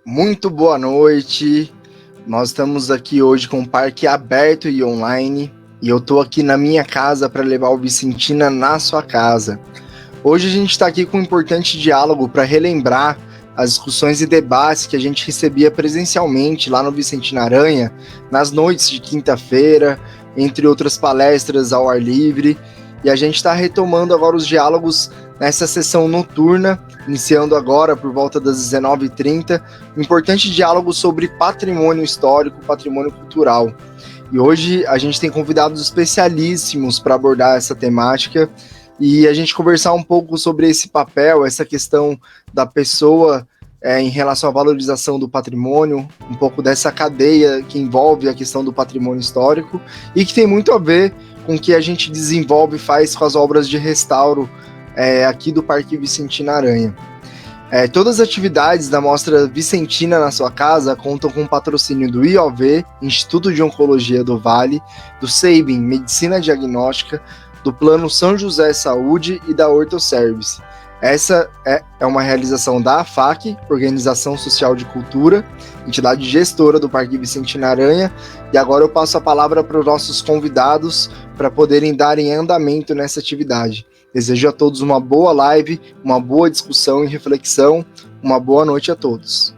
Muito boa noite, nós estamos aqui hoje com o parque aberto e online e eu estou aqui na minha casa para levar o Vicentina na sua casa. Hoje a gente está aqui com um importante diálogo para relembrar as discussões e debates que a gente recebia presencialmente lá no Vicentina Aranha, nas noites de quinta-feira, entre outras palestras ao ar livre, e a gente está retomando agora os diálogos nessa sessão noturna, iniciando agora por volta das 19h30, um importante diálogo sobre patrimônio histórico, patrimônio cultural. E hoje a gente tem convidados especialíssimos para abordar essa temática e a gente conversar um pouco sobre esse papel, essa questão da pessoa em relação à valorização do patrimônio, um pouco dessa cadeia que envolve a questão do patrimônio histórico e que tem muito a ver com o que a gente desenvolve e faz com as obras de restauro aqui do Parque Vicentina Aranha. Todas as atividades da Mostra Vicentina na sua casa contam com o patrocínio do IOV, Instituto de Oncologia do Vale, do SEIBIN, Medicina Diagnóstica, do Plano São José Saúde e da Ortoservice. Essa é uma realização da AFAC, Organização Social de Cultura, entidade gestora do Parque Vicentina Aranha, e agora eu passo a palavra para os nossos convidados para poderem darem andamento nessa atividade. Desejo a todos uma boa live, uma boa discussão e reflexão. Uma boa noite a todos.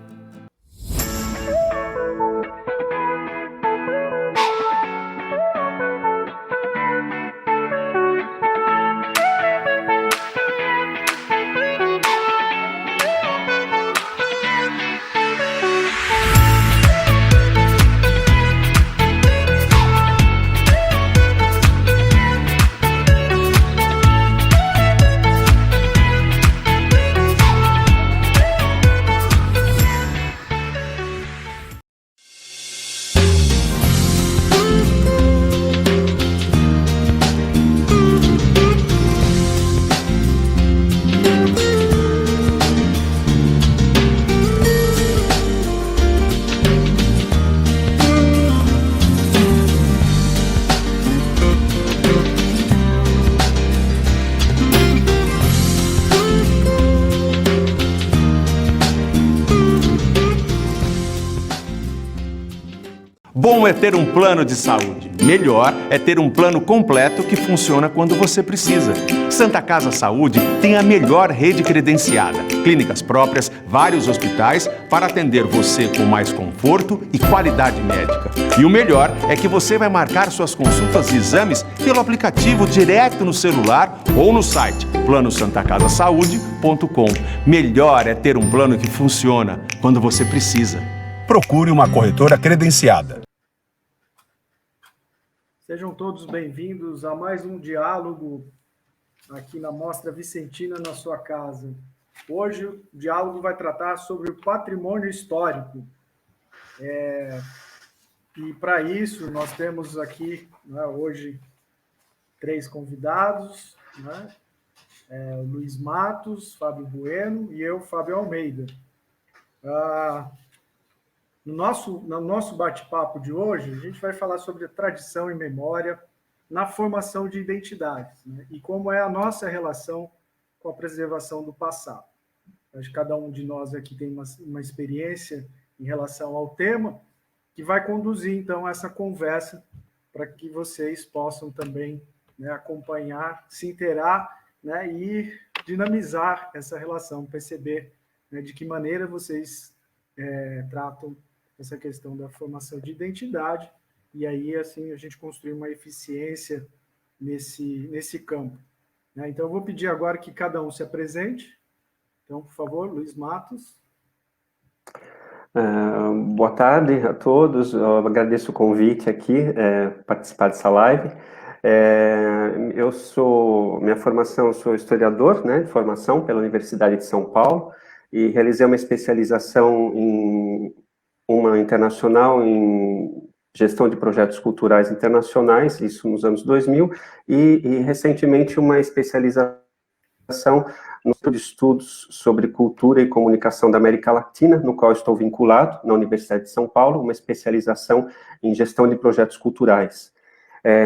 Bom é ter um plano de saúde. Melhor é ter um plano completo que funciona quando você precisa. Santa Casa Saúde tem a melhor rede credenciada, clínicas próprias, vários hospitais para atender você com mais conforto e qualidade médica. E o melhor é que você vai marcar suas consultas e exames pelo aplicativo direto no celular ou no site planosantacasasaúde.com. Melhor é ter um plano que funciona quando você precisa. Procure uma corretora credenciada. Sejam todos bem-vindos a mais um diálogo aqui na Mostra Vicentina na sua casa. Hoje o diálogo vai tratar sobre o patrimônio histórico. E para isso nós temos aqui, né, hoje 3 convidados, né? Luiz Matos, Fábio Bueno e eu, Fábio Almeida. No nosso bate-papo de hoje, a gente vai falar sobre a tradição e memória na formação de identidades, né? E como é a nossa relação com a preservação do passado. Acho que cada um de nós aqui tem uma experiência em relação ao tema que vai conduzir, então, essa conversa para que vocês possam também, né, acompanhar, se inteirar, né, e dinamizar essa relação, perceber, né, de que maneira vocês tratam essa questão da formação de identidade, e aí, assim, a gente construir uma eficiência nesse campo. Né? Então, eu vou pedir agora que cada um se apresente. Então, por favor, Luiz Matos. Boa tarde a todos, eu agradeço o convite aqui, participar dessa live. Minha formação, eu sou historiador, né, de formação pela Universidade de São Paulo, e realizei uma especialização uma internacional em gestão de projetos culturais internacionais, isso nos anos 2000, e recentemente uma especialização no Centro de Estudos sobre Cultura e Comunicação da América Latina, no qual estou vinculado na Universidade de São Paulo, uma especialização em gestão de projetos culturais.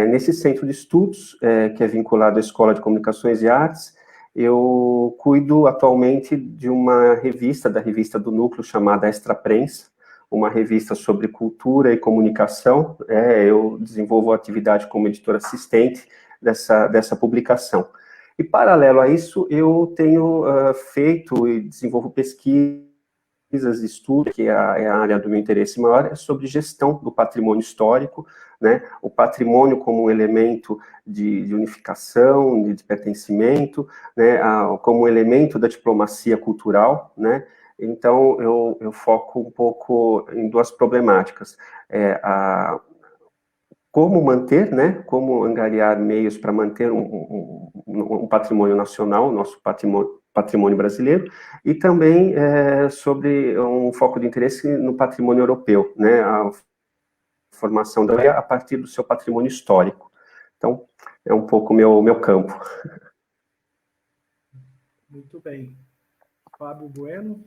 Nesse Centro de Estudos, que é vinculado à Escola de Comunicações e Artes, eu cuido atualmente de uma revista, da revista do Núcleo, chamada Extra Prensa, uma revista sobre cultura e comunicação. Eu desenvolvo a atividade como editor assistente dessa publicação. E, paralelo a isso, eu tenho feito e desenvolvo pesquisas, estudos, que é a área do meu interesse maior, é sobre gestão do patrimônio histórico, né, o patrimônio como um elemento de unificação, de pertencimento, né, como um elemento da diplomacia cultural, né. Então, eu foco um pouco em duas problemáticas. Como manter, né, como angariar meios para manter um patrimônio nacional, nosso patrimônio brasileiro, e também sobre um foco de interesse no patrimônio europeu, né, a formação da a partir do seu patrimônio histórico. Então, é um pouco meu campo. Muito bem. Fábio Bueno.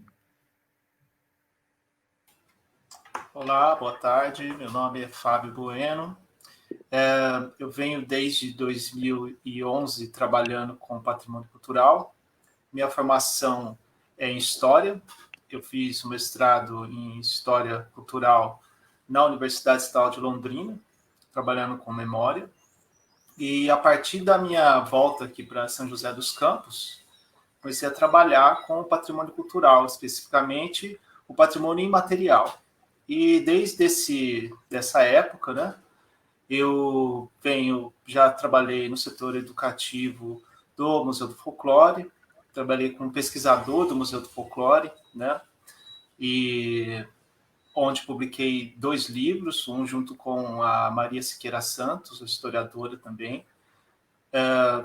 Olá, boa tarde. Meu nome é Fábio Bueno. Eu venho desde 2011 trabalhando com patrimônio cultural. Minha formação é em História. Eu fiz um mestrado em História Cultural na Universidade Estadual de Londrina, trabalhando com memória. E a partir da minha volta aqui para São José dos Campos, comecei a trabalhar com o patrimônio cultural, especificamente o patrimônio imaterial. E desde dessa época, né, eu já trabalhei no setor educativo do Museu do Folclore, trabalhei como pesquisador do Museu do Folclore, né, e onde publiquei 2 livros, um junto com a Maria Siqueira Santos, historiadora também,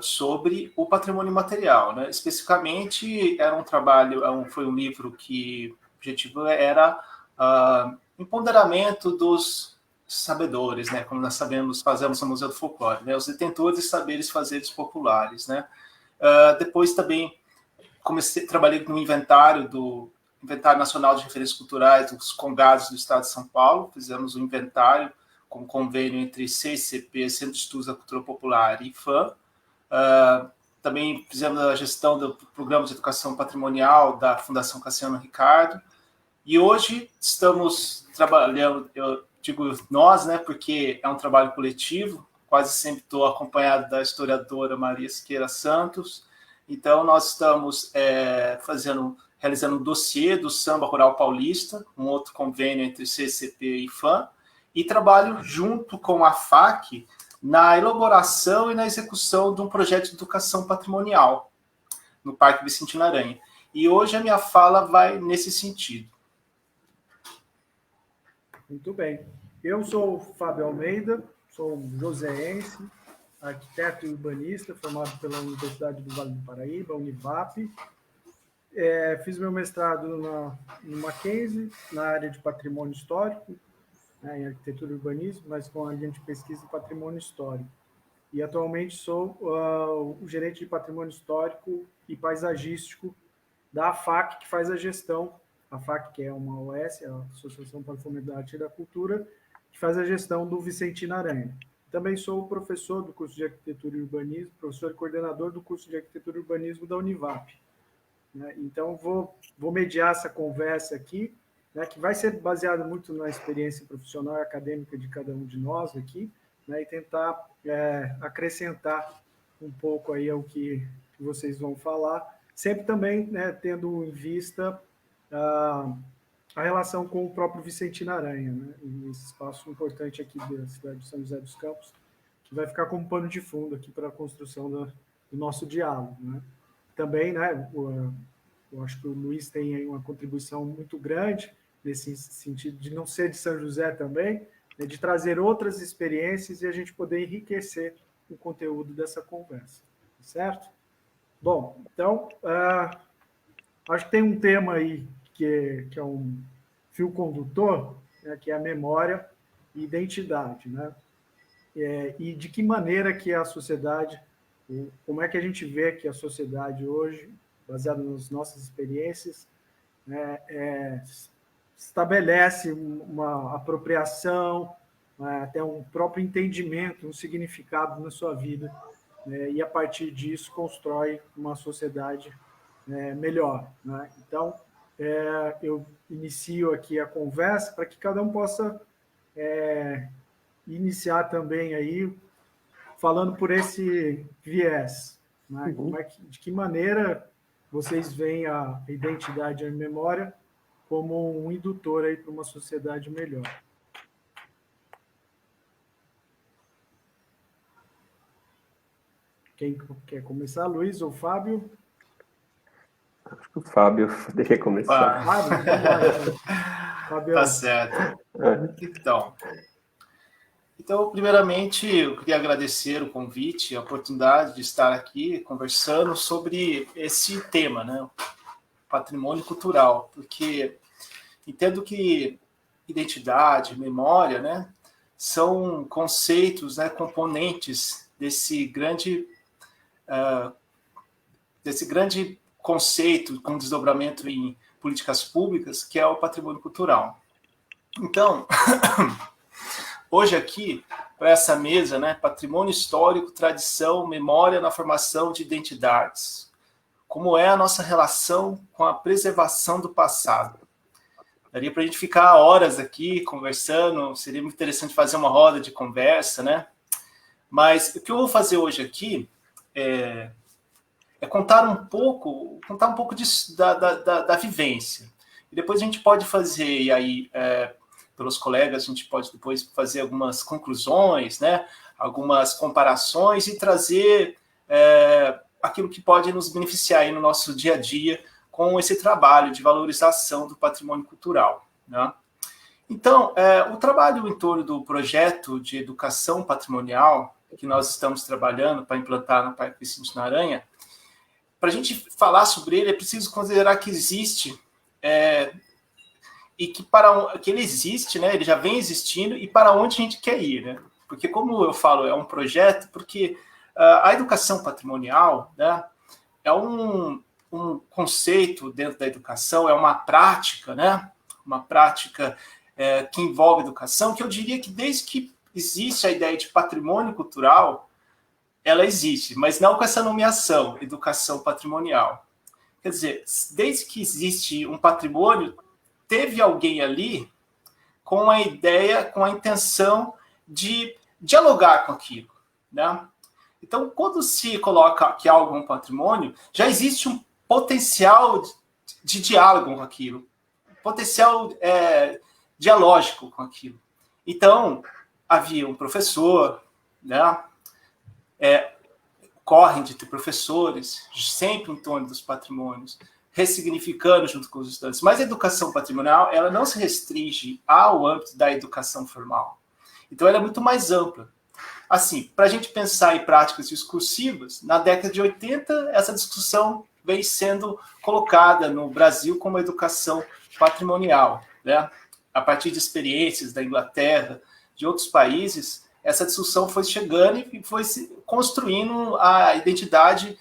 sobre o patrimônio imaterial, né? Especificamente, foi um livro que o objetivo era empoderamento dos sabedores, né? Como nós fazemos no Museu do Folclore, né? Os detentores de saberes fazeres populares, né? Depois também trabalhei no Inventário Nacional de Referências Culturais dos Congados do Estado de São Paulo. Fizemos um inventário com convênio entre CCP, Centro de Estudos da Cultura Popular, e IFAM. Também fizemos a gestão do Programa de Educação Patrimonial da Fundação Cassiano Ricardo. E hoje estamos trabalhando, eu digo nós, né, porque é um trabalho coletivo, quase sempre estou acompanhado da historiadora Maria Siqueira Santos. Então, nós estamos realizando um dossiê do Samba Rural Paulista, um outro convênio entre CCP e IFAM, e trabalho junto com a FAC na elaboração e na execução de um projeto de educação patrimonial no Parque Vicentina Aranha. E hoje a minha fala vai nesse sentido. Muito bem. Eu sou o Fábio Almeida, sou joseense, arquiteto e urbanista, formado pela Universidade do Vale do Paraíba, Univap. Fiz meu mestrado no Mackenzie, na área de patrimônio histórico, né, em arquitetura e urbanismo, mas com a linha de pesquisa em patrimônio histórico. E atualmente sou o gerente de patrimônio histórico e paisagístico da AFAC, que faz a gestão. A AFAC, que é uma OS, a Associação para o Fomento da Arte e da Cultura, que faz a gestão do Vicentina Aranha. também sou professor do curso de Arquitetura e Urbanismo, professor e coordenador do curso de Arquitetura e Urbanismo da Univap. Né? Então, vou mediar essa conversa aqui, né, que vai ser baseada muito na experiência profissional e acadêmica de cada um de nós aqui, né, e tentar acrescentar um pouco aí ao que vocês vão falar, sempre também, né, tendo em vista a relação com o próprio Vicentina Aranha, né, esse espaço importante aqui da cidade de São José dos Campos, que vai ficar como pano de fundo aqui para a construção do nosso diálogo. Né. Também, né, eu acho que o Luiz tem aí uma contribuição muito grande nesse sentido de não ser de São José também, né, de trazer outras experiências e a gente poder enriquecer o conteúdo dessa conversa, certo? Bom, então, acho que tem um tema aí que é um fio condutor, né, que é a memória e identidade, né? E de que maneira que a sociedade, como é que a gente vê que a sociedade hoje, baseada nas nossas experiências, né, estabelece uma apropriação, até um próprio entendimento, um significado na sua vida, né, e a partir disso constrói uma sociedade melhor. Né? Então, eu inicio aqui a conversa para que cada um possa iniciar também aí falando por esse viés. Né? De que maneira vocês veem a identidade e a memória como um indutor aí para uma sociedade melhor. Quem quer começar, Luiz ou Fábio? Acho que o Fábio poderia começar. Fábio. Tá certo. Então, primeiramente, eu queria agradecer o convite, a oportunidade de estar aqui conversando sobre esse tema, né? Patrimônio cultural, porque entendo que identidade, memória, né, são conceitos, né, componentes desse grande conceito com desdobramento em políticas públicas, que é o patrimônio cultural. Então, hoje aqui, para essa mesa, né, patrimônio histórico, tradição, memória na formação de identidades. Como é a nossa relação com a preservação do passado? Daria para a gente ficar horas aqui conversando, seria muito interessante fazer uma roda de conversa, né? Mas o que eu vou fazer hoje aqui é contar um pouco da vivência. E depois a gente pode fazer, e aí, pelos colegas, a gente pode depois fazer algumas conclusões, né? Algumas comparações e trazer aquilo que pode nos beneficiar aí no nosso dia a dia com esse trabalho de valorização do patrimônio cultural. Né? Então, o trabalho em torno do projeto de educação patrimonial que nós estamos trabalhando para implantar no Parque Vicentina Aranha, para a gente falar sobre ele, é preciso considerar que existe, e que ele existe, né, ele já vem existindo, e para onde a gente quer ir. Né? Porque, como eu falo, é um projeto, porque a educação patrimonial, né, é um conceito dentro da educação, é uma prática, né? Uma prática que envolve educação, que eu diria que desde que existe a ideia de patrimônio cultural, ela existe, mas não com essa nomeação, educação patrimonial. Quer dizer, desde que existe um patrimônio, teve alguém ali com a ideia, com a intenção de dialogar com aquilo, né? Então, quando se coloca que algo é um patrimônio, já existe um potencial de diálogo com aquilo, potencial dialógico com aquilo. Então, havia um professor, né? Correm de ter professores, sempre em torno dos patrimônios, ressignificando junto com os estudantes. Mas a educação patrimonial, ela não se restringe ao âmbito da educação formal. Então, ela é muito mais ampla. Assim, para a gente pensar em práticas discursivas, na década de 80, essa discussão vem sendo colocada no Brasil como educação patrimonial. Né? A partir de experiências da Inglaterra, de outros países, essa discussão foi chegando e foi construindo a identidade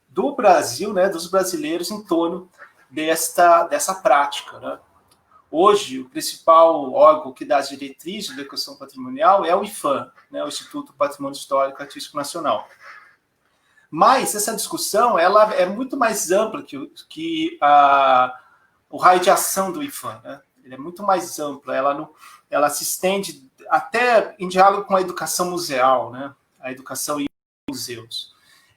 do Brasil, né, dos brasileiros, em torno dessa prática. Né? Hoje, o principal órgão que dá as diretrizes de educação patrimonial é o IPHAN, né, o Instituto Patrimônio Histórico e Artístico Nacional. Mas essa discussão ela é muito mais ampla que o raio de ação do IPHAN, né? Ele é muito mais ampla, ela se estende até em diálogo com a educação museal, né? A educação em museus.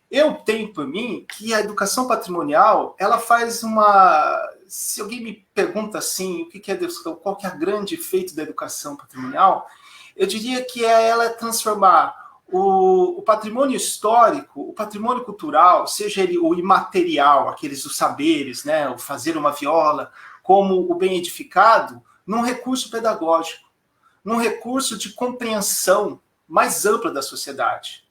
Eu tenho por mim que a educação patrimonial, ela faz uma... Se alguém me pergunta assim, o que é qual que é o grande efeito da educação patrimonial, eu diria que ela transformar o patrimônio histórico, o patrimônio cultural, seja ele o imaterial, aqueles dos saberes, né, o fazer uma viola, como o bem edificado, num recurso pedagógico, num recurso de compreensão mais ampla da sociedade.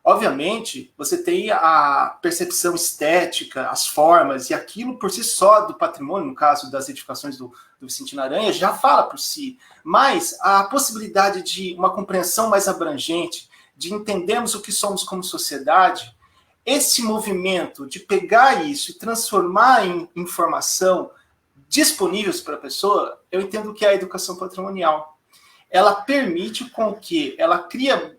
Obviamente, você tem a percepção estética, as formas, e aquilo por si só do patrimônio, no caso das edificações do Vicentino Aranha, já fala por si. Mas a possibilidade de uma compreensão mais abrangente, de entendermos o que somos como sociedade, esse movimento de pegar isso e transformar em informação disponíveis para a pessoa, eu entendo que é a educação patrimonial. Ela permite com que ela cria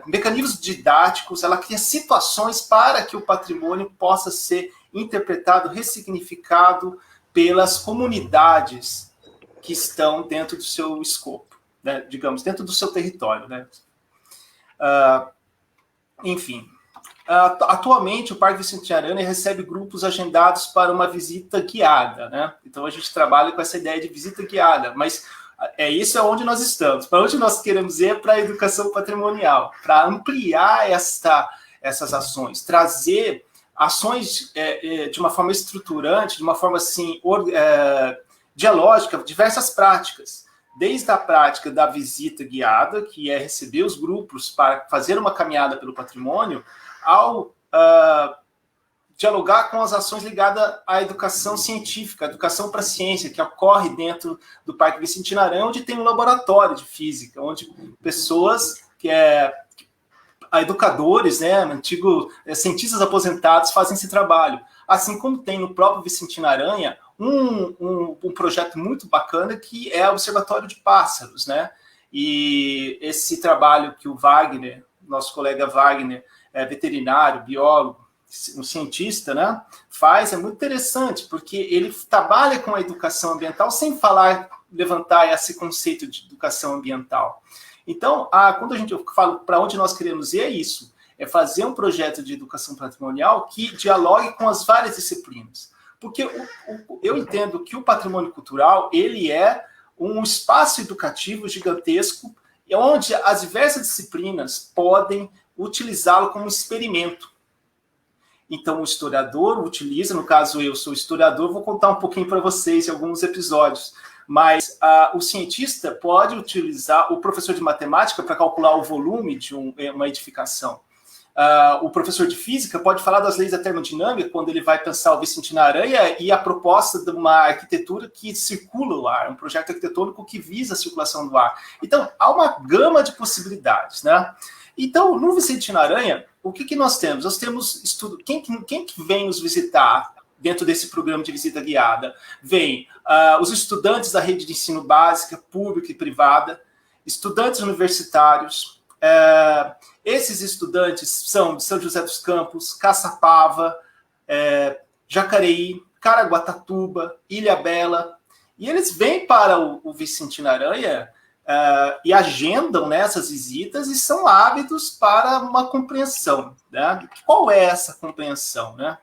mecanismos didáticos, ela cria situações para que o patrimônio possa ser interpretado, ressignificado pelas comunidades que estão dentro do seu escopo, né? Digamos, dentro do seu território, né? Enfim, atualmente o Parque Vicentino Aranha recebe grupos agendados para uma visita guiada, né? Então a gente trabalha com essa ideia de visita guiada, mas isso é onde nós estamos. Para onde nós queremos ir? Para a educação patrimonial, para ampliar essas ações, trazer ações de uma forma estruturante, de uma forma assim, dialógica, diversas práticas. Desde a prática da visita guiada, que é receber os grupos para fazer uma caminhada pelo patrimônio, ao dialogar com as ações ligadas à educação científica, à educação para a ciência, que ocorre dentro do Parque Vicentino Aranha, onde tem um laboratório de física, onde pessoas educadores, né, antigos cientistas aposentados fazem esse trabalho. Assim como tem no próprio Vicentino Aranha um projeto muito bacana que é o Observatório de Pássaros, né? E esse trabalho que o Wagner, nosso colega Wagner, veterinário, biólogo, um cientista, né, faz, é muito interessante, porque ele trabalha com a educação ambiental sem levantar esse conceito de educação ambiental. Então, quando a gente fala para onde nós queremos ir, é isso, é fazer um projeto de educação patrimonial que dialogue com as várias disciplinas. Porque eu entendo que o patrimônio cultural, ele é um espaço educativo gigantesco, onde as diversas disciplinas podem utilizá-lo como experimento. Então, o historiador utiliza, no caso eu sou historiador, vou contar um pouquinho para vocês em alguns episódios, mas o cientista pode utilizar o professor de matemática para calcular o volume de uma edificação. O professor de física pode falar das leis da termodinâmica quando ele vai pensar o Vicentino Aranha e a proposta de uma arquitetura que circula o ar, um projeto arquitetônico que visa a circulação do ar. Então, há uma gama de possibilidades, né? Então, no Vicentino Aranha, o que nós temos? Nós temos estudo. Quem que vem nos visitar dentro desse programa de visita guiada? Vem os estudantes da rede de ensino básica, pública e privada, estudantes universitários. Esses estudantes são de São José dos Campos, Caçapava, Jacareí, Caraguatatuba, Ilhabela, e eles vêm para o Vicentino Aranha e agendam essas visitas e são ávidos para uma compreensão, né? Qual é essa compreensão, né?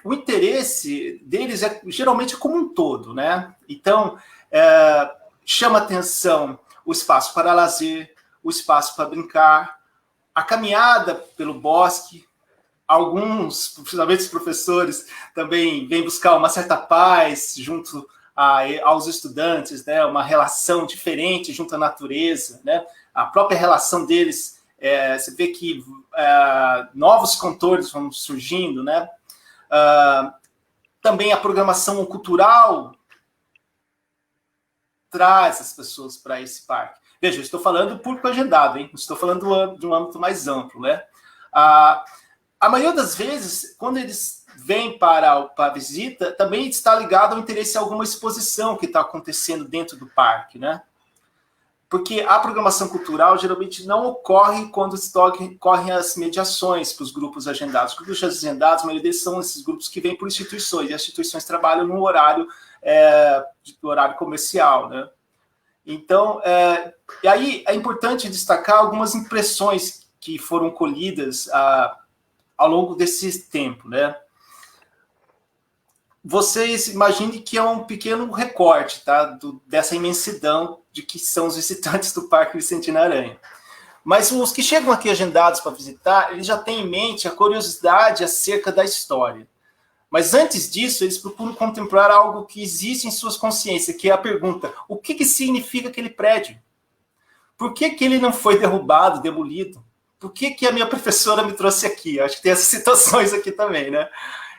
O interesse deles geralmente como um todo, né? Então, chama atenção o espaço para lazer, o espaço para brincar, a caminhada pelo bosque. Alguns, principalmente os professores, também vêm buscar uma certa paz junto aos estudantes, né? Uma relação diferente junto à natureza, né? A própria relação deles, você vê que novos contornos vão surgindo, né? Também a programação cultural traz as pessoas para esse parque. Veja, eu estou falando do público agendado, hein? Não estou falando de um âmbito mais amplo, né? A maioria das vezes, quando eles vem para a visita também está ligado ao interesse em alguma exposição que está acontecendo dentro do parque, né? Porque a programação cultural geralmente não ocorre quando ocorrem as mediações para os grupos agendados. Os grupos agendados, a maioria deles são esses grupos que vêm por instituições, e as instituições trabalham no horário, horário comercial, né? Então, e aí é importante destacar algumas impressões que foram colhidas ao longo desse tempo, né? Vocês imaginem que é um pequeno recorte, tá, dessa imensidão de que são os visitantes do Parque Vicentina Aranha. Mas os que chegam aqui agendados para visitar, eles já têm em mente a curiosidade acerca da história. Mas antes disso, eles procuram contemplar algo que existe em suas consciências, que é a pergunta: o que significa aquele prédio? Por que ele não foi derrubado, demolido? Por que a minha professora me trouxe aqui? Acho que tem essas situações aqui também, né?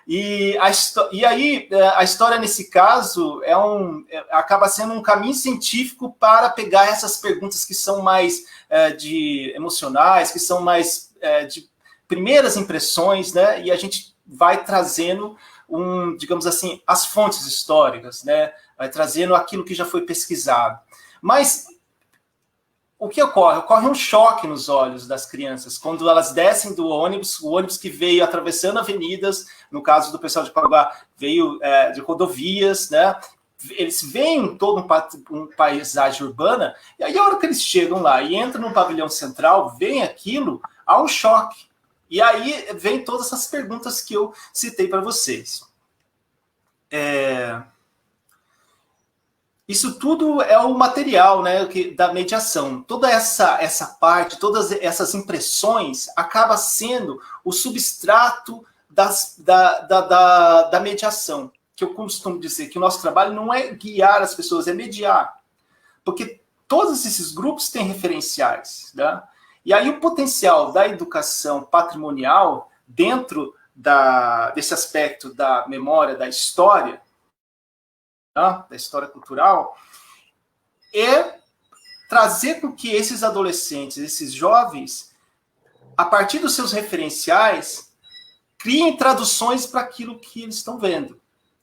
E aí, a história, nesse caso, acaba sendo um caminho científico para pegar essas perguntas que são mais emocionais, que são mais de primeiras impressões, né? E a gente vai trazendo, digamos assim, as fontes históricas, né? Vai trazendo aquilo que já foi pesquisado. Mas o que ocorre? Ocorre um choque nos olhos das crianças quando elas descem do ônibus, o ônibus que veio atravessando avenidas, no caso do pessoal de Paranaguá, veio de rodovias, né? Eles veem todo um paisagem urbana, e aí a hora que eles chegam lá e entram no pavilhão central, veem aquilo, há um choque. E aí vem todas essas perguntas que eu citei para vocês. Isso tudo é o material, né, da mediação. Toda essa parte, todas essas impressões, acaba sendo o substrato da mediação. Que eu costumo dizer que o nosso trabalho não é guiar as pessoas, é mediar. Porque todos esses grupos têm referenciais, né? E aí o potencial da educação patrimonial dentro desse aspecto da memória, da história cultural, é trazer com que esses adolescentes, esses jovens, a partir dos seus referenciais, criem traduções para aquilo que eles estão vendo.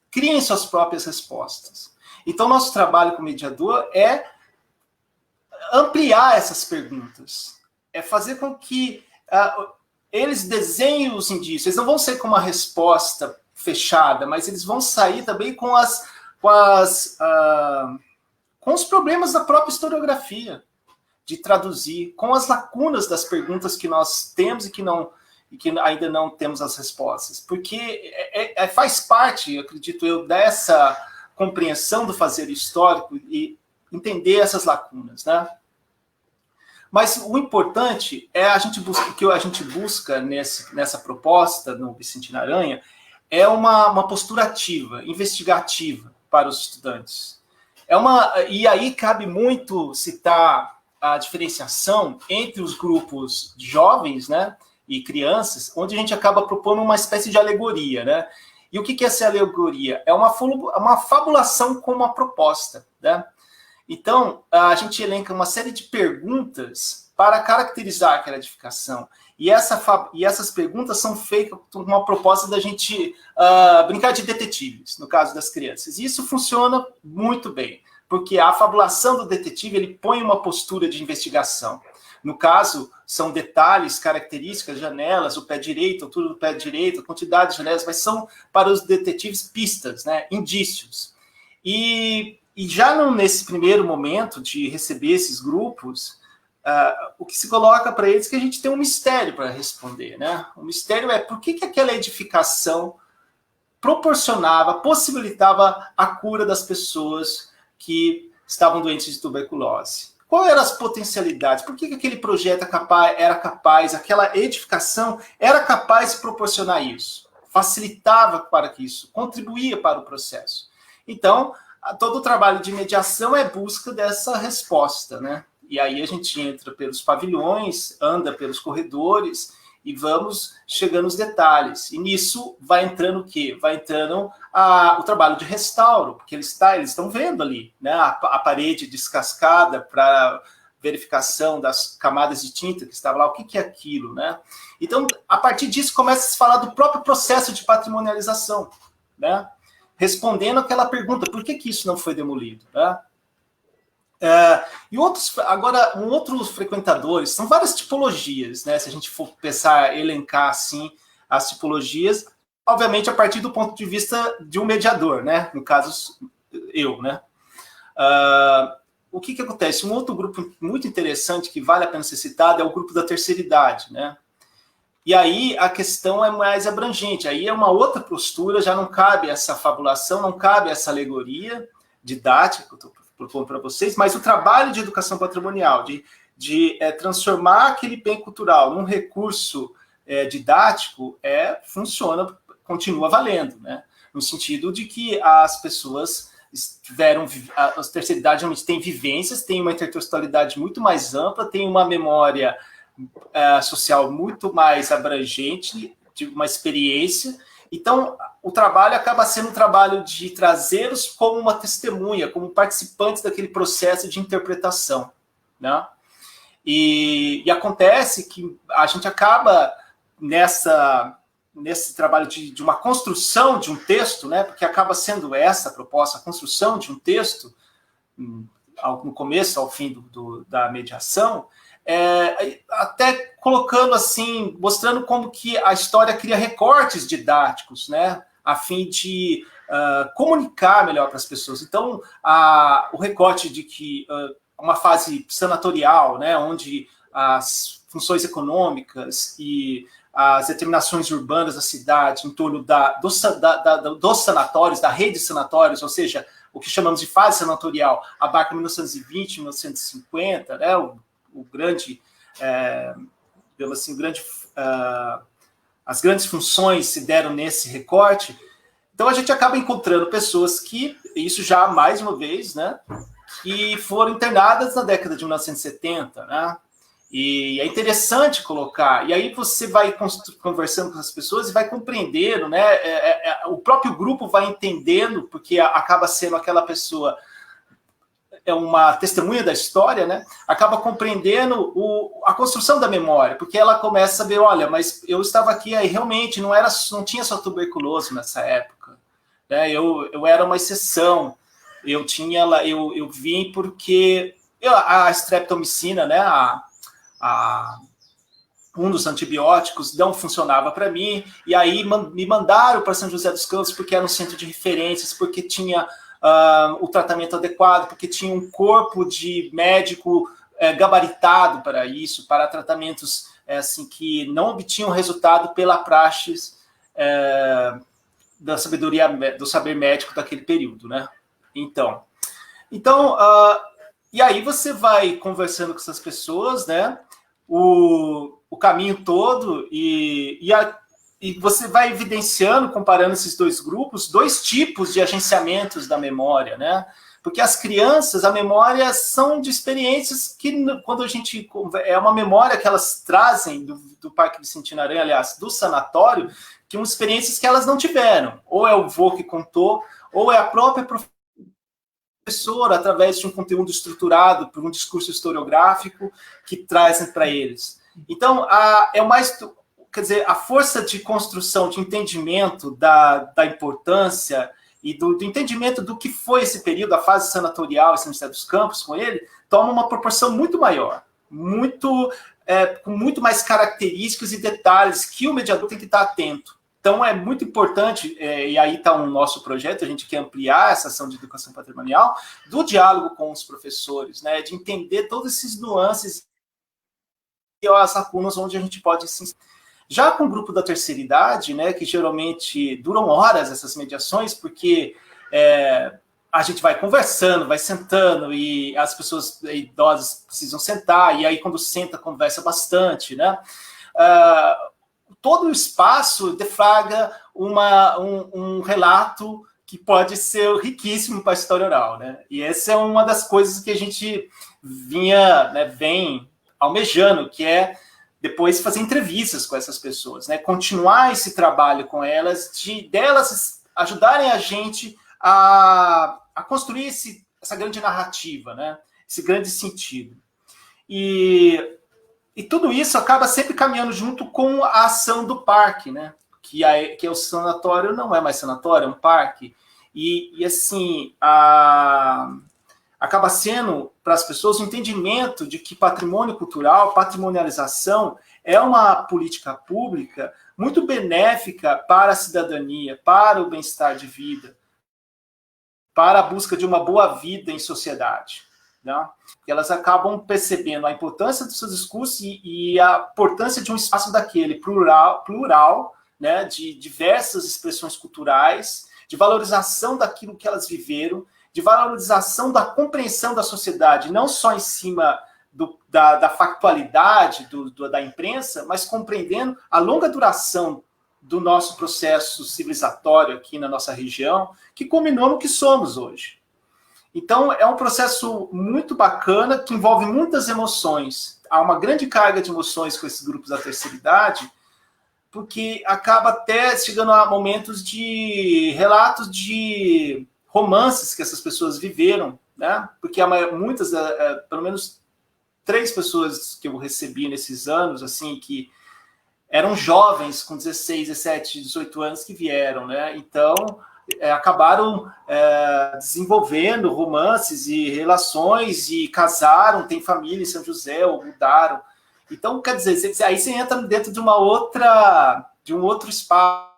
Criem suas próprias respostas. Então, nosso trabalho como mediador é ampliar essas perguntas. É fazer com que eles desenhem os indícios. Eles não vão ser com uma resposta fechada, mas eles vão sair também com os problemas da própria historiografia, de traduzir, com as lacunas das perguntas que nós temos e que ainda não temos as respostas. Porque faz parte, acredito eu, dessa compreensão do fazer histórico e entender essas lacunas, né? Mas o importante é o que a gente busca nessa proposta no Vicentina Aranha é uma postura ativa, investigativa para os estudantes. E aí cabe muito citar a diferenciação entre os grupos de jovens, né, e crianças, onde a gente acaba propondo uma espécie de alegoria, né? E o que é essa alegoria? É uma fabulação com uma proposta, né? Então, a gente elenca uma série de perguntas para caracterizar aquela edificação. E essas perguntas são feitas com uma proposta da gente brincar de detetives, no caso das crianças. E isso funciona muito bem, porque a fabulação do detetive, ele põe uma postura de investigação. No caso, são detalhes, características, janelas, o pé direito, a altura do pé direito, a quantidade de janelas, mas são para os detetives pistas, né, indícios. E já nesse primeiro momento de receber esses grupos, o que se coloca para eles é que a gente tem um mistério para responder, né? O mistério é por que aquela edificação possibilitava a cura das pessoas que estavam doentes de tuberculose. Quais eram as potencialidades? Por que aquele projeto aquela edificação era capaz de proporcionar isso? Facilitava para que isso, contribuía para o processo. Então, todo o trabalho de mediação é busca dessa resposta, né? E aí a gente entra pelos pavilhões, anda pelos corredores e vamos chegando nos detalhes. E nisso vai entrando o quê? Vai entrando o trabalho de restauro, porque eles estão vendo ali, né, a parede descascada verificação das camadas de tinta que estava lá, o que é aquilo, né? Então, a partir disso, começa a se falar do próprio processo de patrimonialização, né? Respondendo aquela pergunta, por que isso não foi demolido, né? E outros frequentadores, são várias tipologias, né? Se a gente for pensar, elencar assim as tipologias, obviamente a partir do ponto de vista de um mediador, né? No caso, eu, né? O que acontece? Um outro grupo muito interessante que vale a pena ser citado é o grupo da terceira idade, né? E aí a questão é mais abrangente, aí é uma outra postura, já não cabe essa fabulação, não cabe essa alegoria didática que eu estou propondo para vocês, mas o trabalho de educação patrimonial, de transformar aquele bem cultural num recurso didático, funciona, continua valendo, né? No sentido de que as pessoas as terceira idade realmente têm vivências, têm uma intertextualidade muito mais ampla, têm uma memória social muito mais abrangente, de uma experiência. Então, o trabalho acaba sendo um trabalho de trazê-los como uma testemunha, como participantes daquele processo de interpretação, né? E acontece que a gente acaba nesse trabalho de uma construção de um texto, né? Porque acaba sendo essa a proposta, a construção de um texto, no começo ao fim da mediação, até colocando assim, mostrando como que a história cria recortes didáticos, né, a fim de comunicar melhor para as pessoas. Então, o recorte de que uma fase sanatorial, né, onde as funções econômicas e as determinações urbanas da cidade em torno dos sanatórios, da rede de sanatórios, ou seja, o que chamamos de fase sanatorial, abarca 1920, 1950, né, o grande, digamos assim, as grandes funções se deram nesse recorte. Então a gente acaba encontrando pessoas que, isso já mais uma vez, né, que foram internadas na década de 1970, né, e é interessante colocar, e aí você vai conversando com as pessoas e vai compreendendo, né, o próprio grupo vai entendendo, porque acaba sendo aquela pessoa uma testemunha da história, né, acaba compreendendo a construção da memória, porque ela começa a ver, olha, mas eu estava aqui, aí realmente não tinha só tuberculose nessa época, né, eu era uma exceção, eu vim porque a streptomicina, né, um dos antibióticos não funcionava para mim, e aí me mandaram para São José dos Campos, porque era um centro de referências, porque tinha o tratamento adequado, porque tinha um corpo de médico gabaritado para isso, para tratamentos assim, que não obtinham resultado pela praxis da sabedoria, do saber médico daquele período, né? Então e aí você vai conversando com essas pessoas, né? O caminho todo e você vai evidenciando, comparando esses dois grupos, dois tipos de agenciamentos da memória, né? Porque as crianças, a memória são de experiências que, quando a gente... É uma memória que elas trazem do Parque Vicentino Aranha, aliás, do sanatório, que são experiências que elas não tiveram. Ou é o vô que contou, ou é a própria professora, através de um conteúdo estruturado, por um discurso historiográfico, que trazem para eles. Então, quer dizer, a força de construção, de entendimento da importância e do entendimento do que foi esse período, a fase sanatorial em São José dos Campos com ele, toma uma proporção muito maior, com muito mais características e detalhes que o mediador tem que estar atento. Então, é muito importante, e aí está o nosso projeto, a gente quer ampliar essa ação de educação patrimonial, do diálogo com os professores, né, de entender todos esses nuances e as lacunas onde a gente pode se... Já com o grupo da terceira idade, né, que geralmente duram horas essas mediações, porque a gente vai conversando, vai sentando, e as pessoas idosas precisam sentar, e aí quando senta, conversa bastante, né? Todo o espaço deflagra um relato que pode ser riquíssimo para a história oral, né? E essa é uma das coisas que a gente vem almejando, que é depois fazer entrevistas com essas pessoas, né? Continuar esse trabalho com elas, delas ajudarem a gente a construir essa grande narrativa, né? Esse grande sentido. E tudo isso acaba sempre caminhando junto com a ação do parque, né? Que é o sanatório, não é mais sanatório, é um parque. E assim, acaba sendo para as pessoas um entendimento de que patrimônio cultural, patrimonialização, é uma política pública muito benéfica para a cidadania, para o bem-estar de vida, para a busca de uma boa vida em sociedade. Né? E elas acabam percebendo a importância dos seus discursos e a importância de um espaço daquele plural, né, de diversas expressões culturais, de valorização daquilo que elas viveram, de valorização da compreensão da sociedade, não só em cima da factualidade da imprensa, mas compreendendo a longa duração do nosso processo civilizatório aqui na nossa região, que culminou no que somos hoje. Então, é um processo muito bacana, que envolve muitas emoções. Há uma grande carga de emoções com esses grupos da terceira idade, porque acaba até chegando a momentos de relatos de romances que essas pessoas viveram, né? Porque muitas, pelo menos 3 pessoas que eu recebi nesses anos, assim, que eram jovens com 16, 17, 18 anos que vieram, né? Então, acabaram desenvolvendo romances e relações e casaram, têm família em São José, ou mudaram. Então, quer dizer, aí você entra dentro de um outro espaço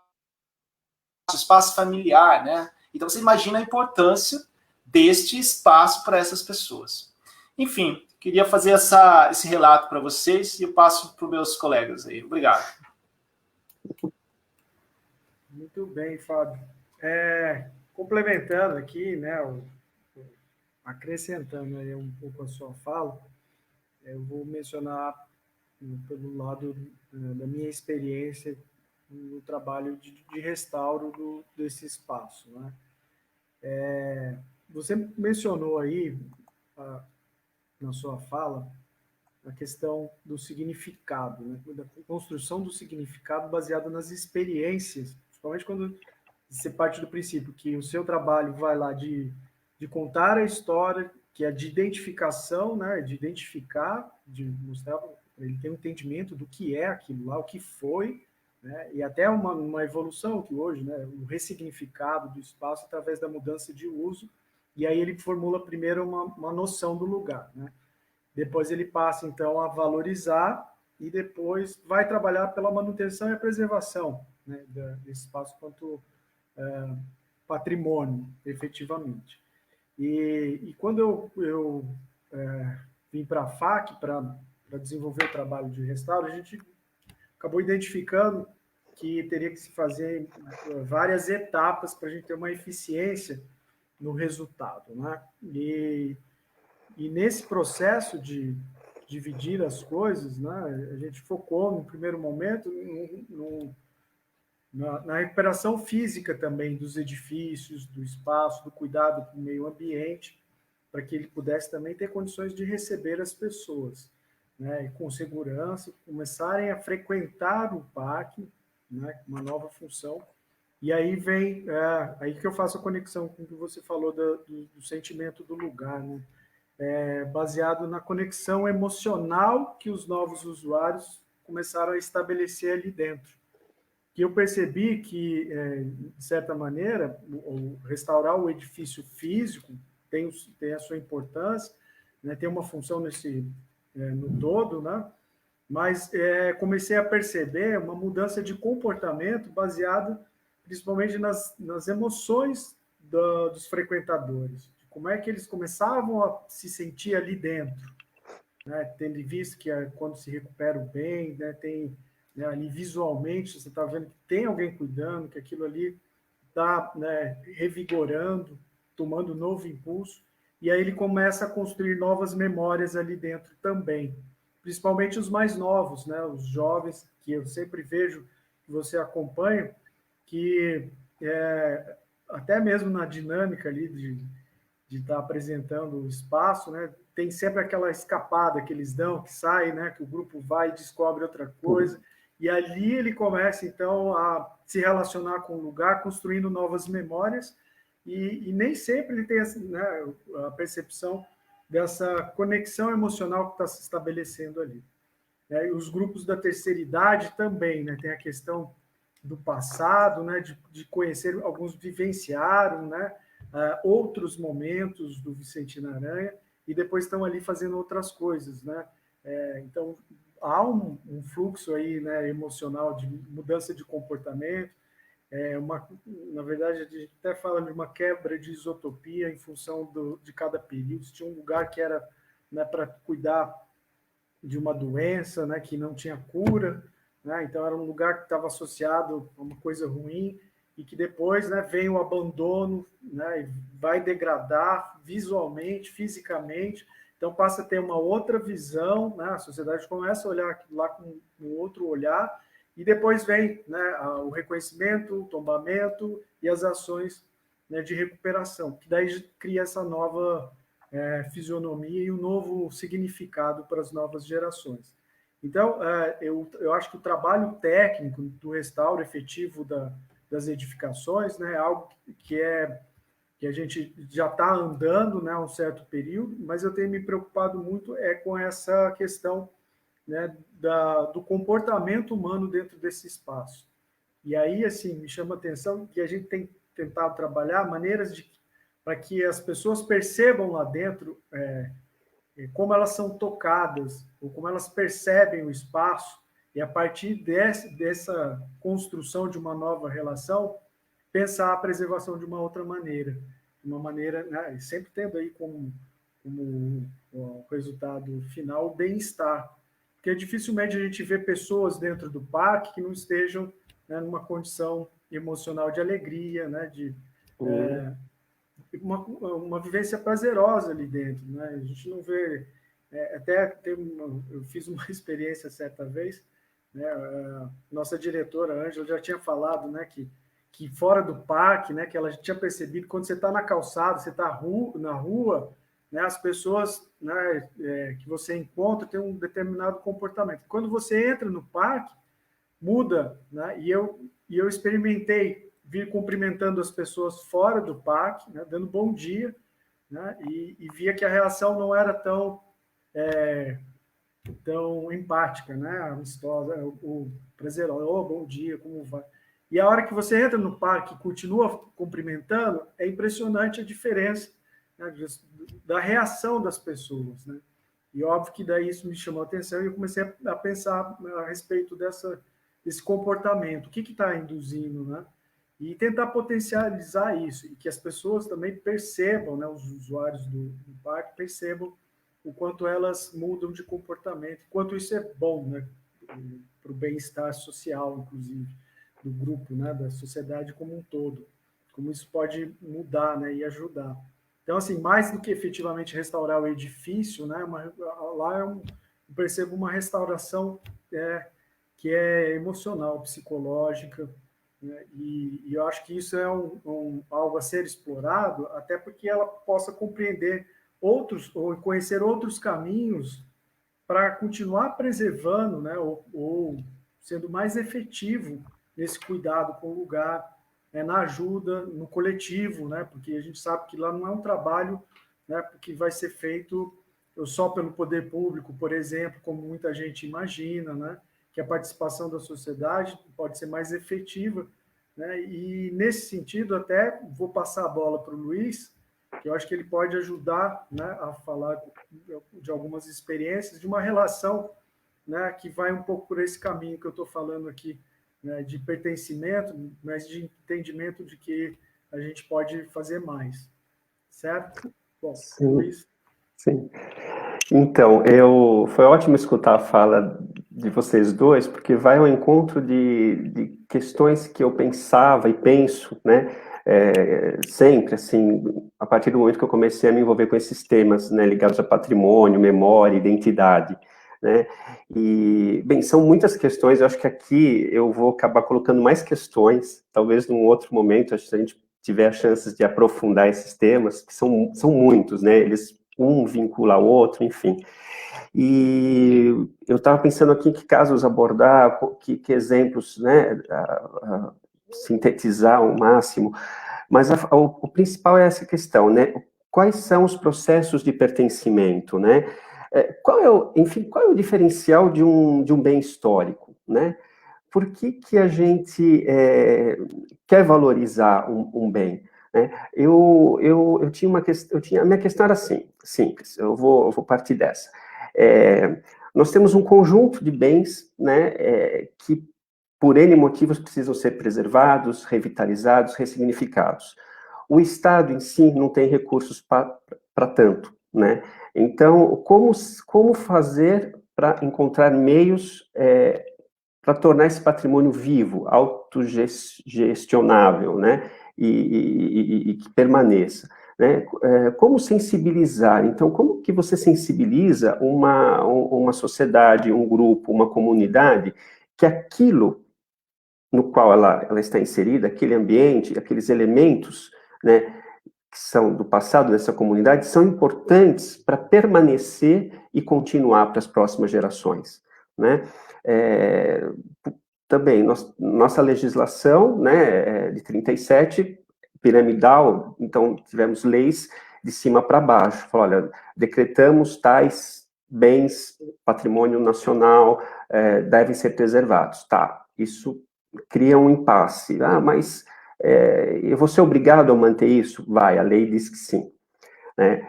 familiar, né? Então, você imagina a importância deste espaço para essas pessoas. Enfim, queria fazer esse relato para vocês e eu passo para os meus colegas aí. Obrigado. Muito bem, Fábio. Complementando aqui, né, acrescentando aí um pouco a sua fala, eu vou mencionar pelo lado da minha experiência no trabalho de restauro desse espaço, né? Você mencionou aí, na sua fala, a questão do significado, né? Da construção do significado baseado nas experiências, principalmente quando você parte do princípio que o seu trabalho vai lá de contar a história, que é de identificação, né? De identificar, de mostrar, ele tem um entendimento do que é aquilo lá, o que foi, né? E até uma evolução que hoje, né? O ressignificado do espaço através da mudança de uso, e aí ele formula primeiro uma noção do lugar, né? Depois ele passa, então, a valorizar e depois vai trabalhar pela manutenção e a preservação, né, desse espaço quanto patrimônio, efetivamente. E quando eu vim para a FAC para desenvolver o trabalho de restauro, a gente acabou identificando que teria que se fazer várias etapas para a gente ter uma eficiência no resultado, né? E nesse processo de dividir as coisas, né, a gente focou, no primeiro momento, na recuperação física também dos edifícios, do espaço, do cuidado com o meio ambiente, para que ele pudesse também ter condições de receber as pessoas, né, e com segurança, começarem a frequentar o parque, né, uma nova função. E aí vem, aí que eu faço a conexão com o que você falou do sentimento do lugar, né? Baseado na conexão emocional que os novos usuários começaram a estabelecer ali dentro. Que eu percebi que, de certa maneira, restaurar o edifício físico tem a sua importância, né, tem uma função no todo, né? Mas comecei a perceber uma mudança de comportamento baseada principalmente nas emoções dos frequentadores. Como é que eles começavam a se sentir ali dentro, né? Tendo visto que quando se recupera o bem, né, tem, né, ali visualmente, você está vendo que tem alguém cuidando, que aquilo ali está, né, revigorando, tomando novo impulso, e aí ele começa a construir novas memórias ali dentro também, principalmente os mais novos, né, os jovens, que eu sempre vejo, que você acompanha, que até mesmo na dinâmica ali de estar apresentando o espaço, né? Tem sempre aquela escapada que eles dão, que sai, né? Que o grupo vai e descobre outra coisa, e ali ele começa, então, a se relacionar com o lugar, construindo novas memórias, e nem sempre ele tem, né, a percepção dessa conexão emocional que está se estabelecendo ali. E os grupos da terceira idade também, né? Tem a questão do passado, né? De conhecer, alguns vivenciaram, né? Outros momentos do Vicentino Aranha e depois estão ali fazendo outras coisas, né? Então, há um fluxo aí, né, emocional de mudança de comportamento, na verdade, a gente até fala de uma quebra de isotopia em função de cada período. Tinha um lugar que era, né, para cuidar de uma doença, né, que não tinha cura, né, então era um lugar que estava associado a uma coisa ruim e que depois, né, vem o abandono, né, e vai degradar visualmente, fisicamente, então passa a ter uma outra visão, né, a sociedade começa a olhar lá com um outro olhar, e depois vem, né, o reconhecimento, o tombamento e as ações, né, de recuperação, que daí cria essa nova fisionomia e um novo significado para as novas gerações. Então, eu acho que o trabalho técnico do restauro efetivo das edificações, né, é algo que a gente já está andando, né, há um certo período, mas eu tenho me preocupado muito com essa questão, né, do comportamento humano dentro desse espaço. E aí, assim, me chama a atenção que a gente tem tentado trabalhar maneiras para que as pessoas percebam lá dentro como elas são tocadas, ou como elas percebem o espaço, e a partir dessa construção de uma nova relação, pensar a preservação de uma outra maneira. Uma maneira, né, sempre tendo aí como o resultado final o bem-estar. Porque dificilmente a gente vê pessoas dentro do parque que não estejam, né, numa condição emocional de alegria, né, de uma vivência prazerosa ali dentro, né? A gente não vê... eu fiz uma experiência certa vez, né, a nossa diretora, Ângela, já tinha falado, né, que fora do parque, né, que ela já tinha percebido, quando você está na calçada, você está na rua, né, as pessoas, né, que você encontra têm um determinado comportamento. Quando você entra no parque, muda, né? E eu experimentei vir cumprimentando as pessoas fora do parque, né, dando bom dia, né, e via que a reação não era tão empática, né, amistosa, o prazeroso, bom dia, como vai? E a hora que você entra no parque e continua cumprimentando, é impressionante a diferença, né, da reação das pessoas, né? E óbvio que daí isso me chamou a atenção e eu comecei a pensar a respeito desse comportamento, o que está induzindo, né? E tentar potencializar isso, e que as pessoas também percebam, né, os usuários do parque percebam o quanto elas mudam de comportamento, quanto isso é bom, né, para o bem-estar social, inclusive, do grupo, né, da sociedade como um todo, como isso pode mudar, né, e ajudar. Então, assim, mais do que efetivamente restaurar o edifício, né, lá eu percebo uma restauração que é emocional, psicológica, né, e eu acho que isso é algo a ser explorado, até porque ela possa compreender outros, ou conhecer outros caminhos para continuar preservando, né, ou sendo mais efetivo nesse cuidado com o lugar, na ajuda, no coletivo, né, porque a gente sabe que lá não é um trabalho, né, que vai ser feito só pelo poder público, por exemplo, como muita gente imagina, né, que a participação da sociedade pode ser mais efetiva, né, e nesse sentido até vou passar a bola para o Luiz, que eu acho que ele pode ajudar, né, a falar de algumas experiências, de uma relação, né, que vai um pouco por esse caminho que eu estou falando aqui, né, de pertencimento, mas de entendimento de que a gente pode fazer mais. Certo? Bom, sim, Luiz. Sim. Então, foi ótimo escutar a fala de vocês dois, porque vai ao encontro de questões que eu pensava e penso, né, sempre, assim, a partir do momento que eu comecei a me envolver com esses temas, né, ligados a patrimônio, memória, identidade, né, e, bem, são muitas questões, eu acho que aqui eu vou acabar colocando mais questões, talvez num outro momento, acho que se a gente tiver as chances de aprofundar esses temas, que são muitos, né, eles um vincula ao outro, enfim. E eu estava pensando aqui que casos abordar, que exemplos, né, sintetizar ao máximo, mas o principal é essa questão, né, quais são os processos de pertencimento, né? Qual é o diferencial de um bem histórico, né? Por que a gente quer valorizar um bem? Né? Eu tinha uma questão, a minha questão era assim, simples, eu vou partir dessa. Nós temos um conjunto de bens, né, que por N motivos precisam ser preservados, revitalizados, ressignificados. O Estado em si não tem recursos para tanto, né? Então, como fazer para encontrar meios para tornar esse patrimônio vivo, autogestionável, né? E que permaneça, né? Como sensibilizar? Então, como que você sensibiliza uma sociedade, um grupo, uma comunidade, que aquilo no qual ela está inserida, aquele ambiente, aqueles elementos, né, que são do passado dessa comunidade, são importantes para permanecer e continuar para as próximas gerações, né? Também, nossa legislação, né, de 37, piramidal, então tivemos leis de cima para baixo, olha, decretamos tais bens, patrimônio nacional, devem ser preservados, tá, isso cria um impasse, mas eu vou ser obrigado a manter isso? Vai, a lei diz que sim, né?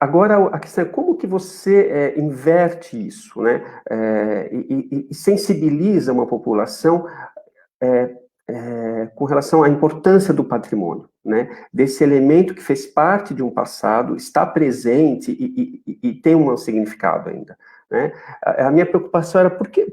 Agora, a questão é como que você inverte isso, né? E sensibiliza uma população com relação à importância do patrimônio, né? Desse elemento que fez parte de um passado, está presente e tem um significado ainda, né? A minha preocupação era por que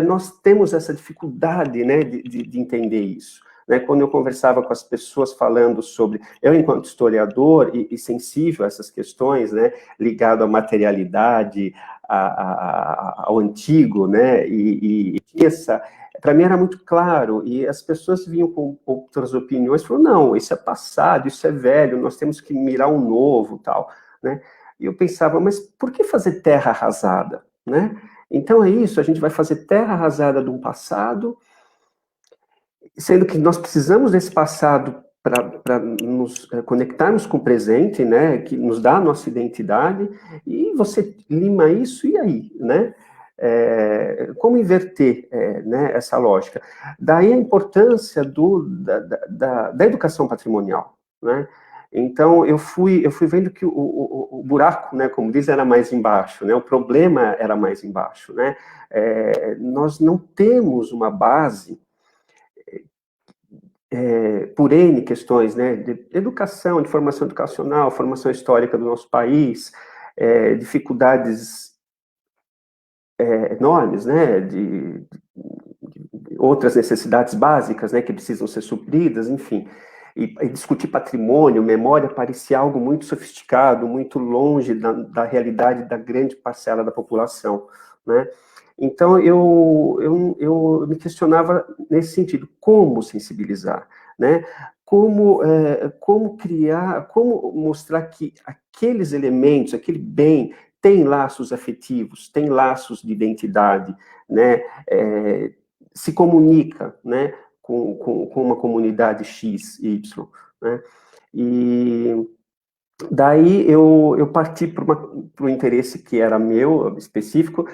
nós temos essa dificuldade, né, de entender isso, né? Quando eu conversava com as pessoas falando sobre, eu enquanto historiador e sensível a essas questões, né, ligado à materialidade, ao antigo, né, e essa, para mim era muito claro, e as pessoas vinham com outras opiniões, falaram, não, isso é passado, isso é velho, nós temos que mirar um novo, tal, né? E eu pensava, mas por que fazer terra arrasada, né? Então é isso, a gente vai fazer terra arrasada de um passado, sendo que nós precisamos desse passado para nos conectarmos com o presente, né, que nos dá a nossa identidade, e você lima isso, e aí, né? Como inverter né, essa lógica? Daí a importância da educação patrimonial, né? Então, eu fui vendo que o buraco, né, como diz, era mais embaixo, né? O problema era mais embaixo, né? Nós não temos uma base por N questões, né, de educação, de formação educacional, formação histórica do nosso país, dificuldades enormes, né, de outras necessidades básicas, né, que precisam ser supridas, enfim, e discutir patrimônio, memória, parecia algo muito sofisticado, muito longe da realidade da grande parcela da população, né. Então, eu me questionava nesse sentido, como sensibilizar, né? Como criar, como mostrar que aqueles elementos, aquele bem, tem laços afetivos, tem laços de identidade, né? Se comunica, né? Com uma comunidade X, Y, né? E daí eu parti para o interesse que era meu, específico,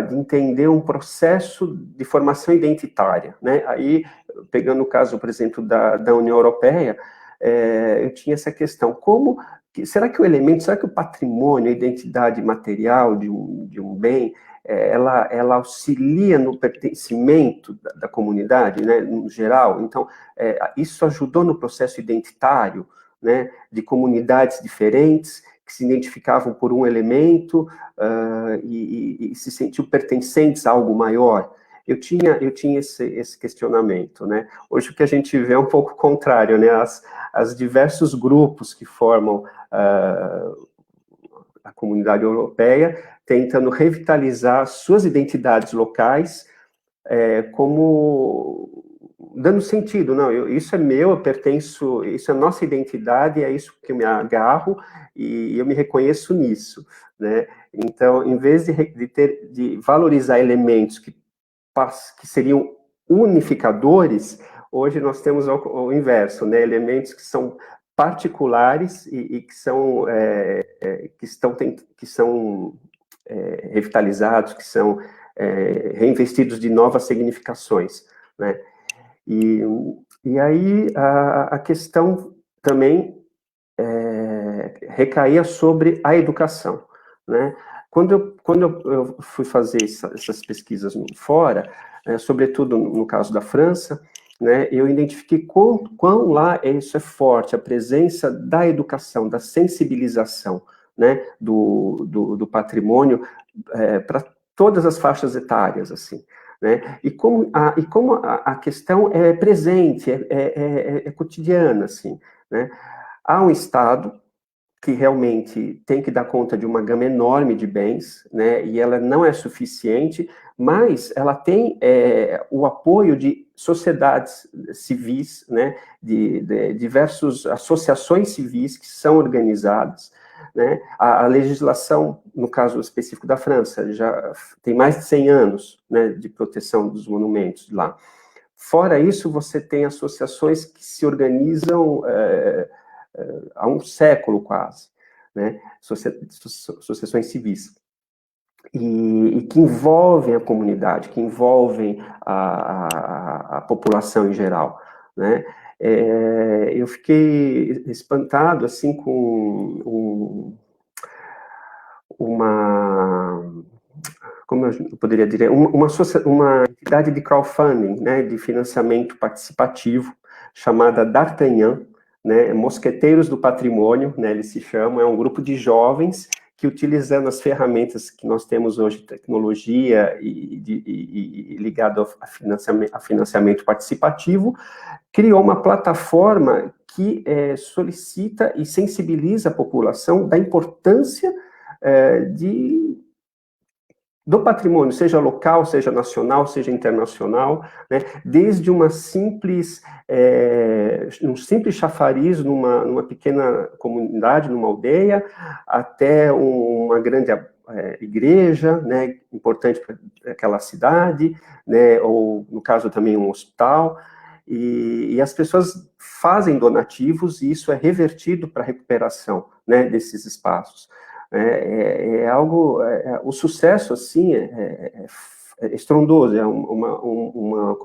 de entender um processo de formação identitária, né? Aí, pegando o caso, por exemplo, da União Europeia, eu tinha essa questão, será que o patrimônio, a identidade material de um bem, ela auxilia no pertencimento da comunidade, né, no geral? Então, isso ajudou no processo identitário, né, de comunidades diferentes, que se identificavam por um elemento e se sentiam pertencentes a algo maior. Eu tinha esse questionamento, né? Hoje o que a gente vê é um pouco contrário, né? As diversos grupos que formam a comunidade europeia tentando revitalizar suas identidades locais, como dando sentido, não, isso é meu, eu pertenço, isso é nossa identidade, é isso que eu me agarro e eu me reconheço nisso, né? Então, em vez de valorizar elementos que seriam unificadores, hoje nós temos o inverso, né? Elementos que são particulares e que são revitalizados, que são reinvestidos de novas significações, né? E aí a questão também recaía sobre a educação, né? Quando eu fui fazer essas pesquisas fora, sobretudo no caso da França, né, eu identifiquei quão lá isso é forte, a presença da educação, da sensibilização, né, do patrimônio para todas as faixas etárias, assim, né, e como a questão é presente, é cotidiana, assim, né. Há um Estado que realmente tem que dar conta de uma gama enorme de bens, né, e ela não é suficiente, mas ela tem o apoio de sociedades civis, né, de diversas associações civis que são organizadas, né. A legislação, no caso específico da França, já tem mais de 100 anos, né, de proteção dos monumentos lá. Fora isso, você tem associações que se organizam há um século quase, né, associações civis, e que envolvem a comunidade, que envolvem a população em geral, né. Eu fiquei espantado, assim, com como eu poderia dizer, uma entidade de crowdfunding, né, de financiamento participativo, chamada D'Artagnan, né, Mosqueteiros do Patrimônio, né, eles se chamam, é um grupo de jovens que, utilizando as ferramentas que nós temos hoje, tecnologia e ligado a financiamento participativo, criou uma plataforma que solicita e sensibiliza a população da importância do patrimônio, seja local, seja nacional, seja internacional, né, desde um simples chafariz numa pequena comunidade, numa aldeia, até uma grande igreja, né, importante para aquela cidade, né, ou, no caso, também um hospital, e as pessoas fazem donativos, e isso é revertido para a recuperação, né, desses espaços. O sucesso, assim, é estrondoso, é uma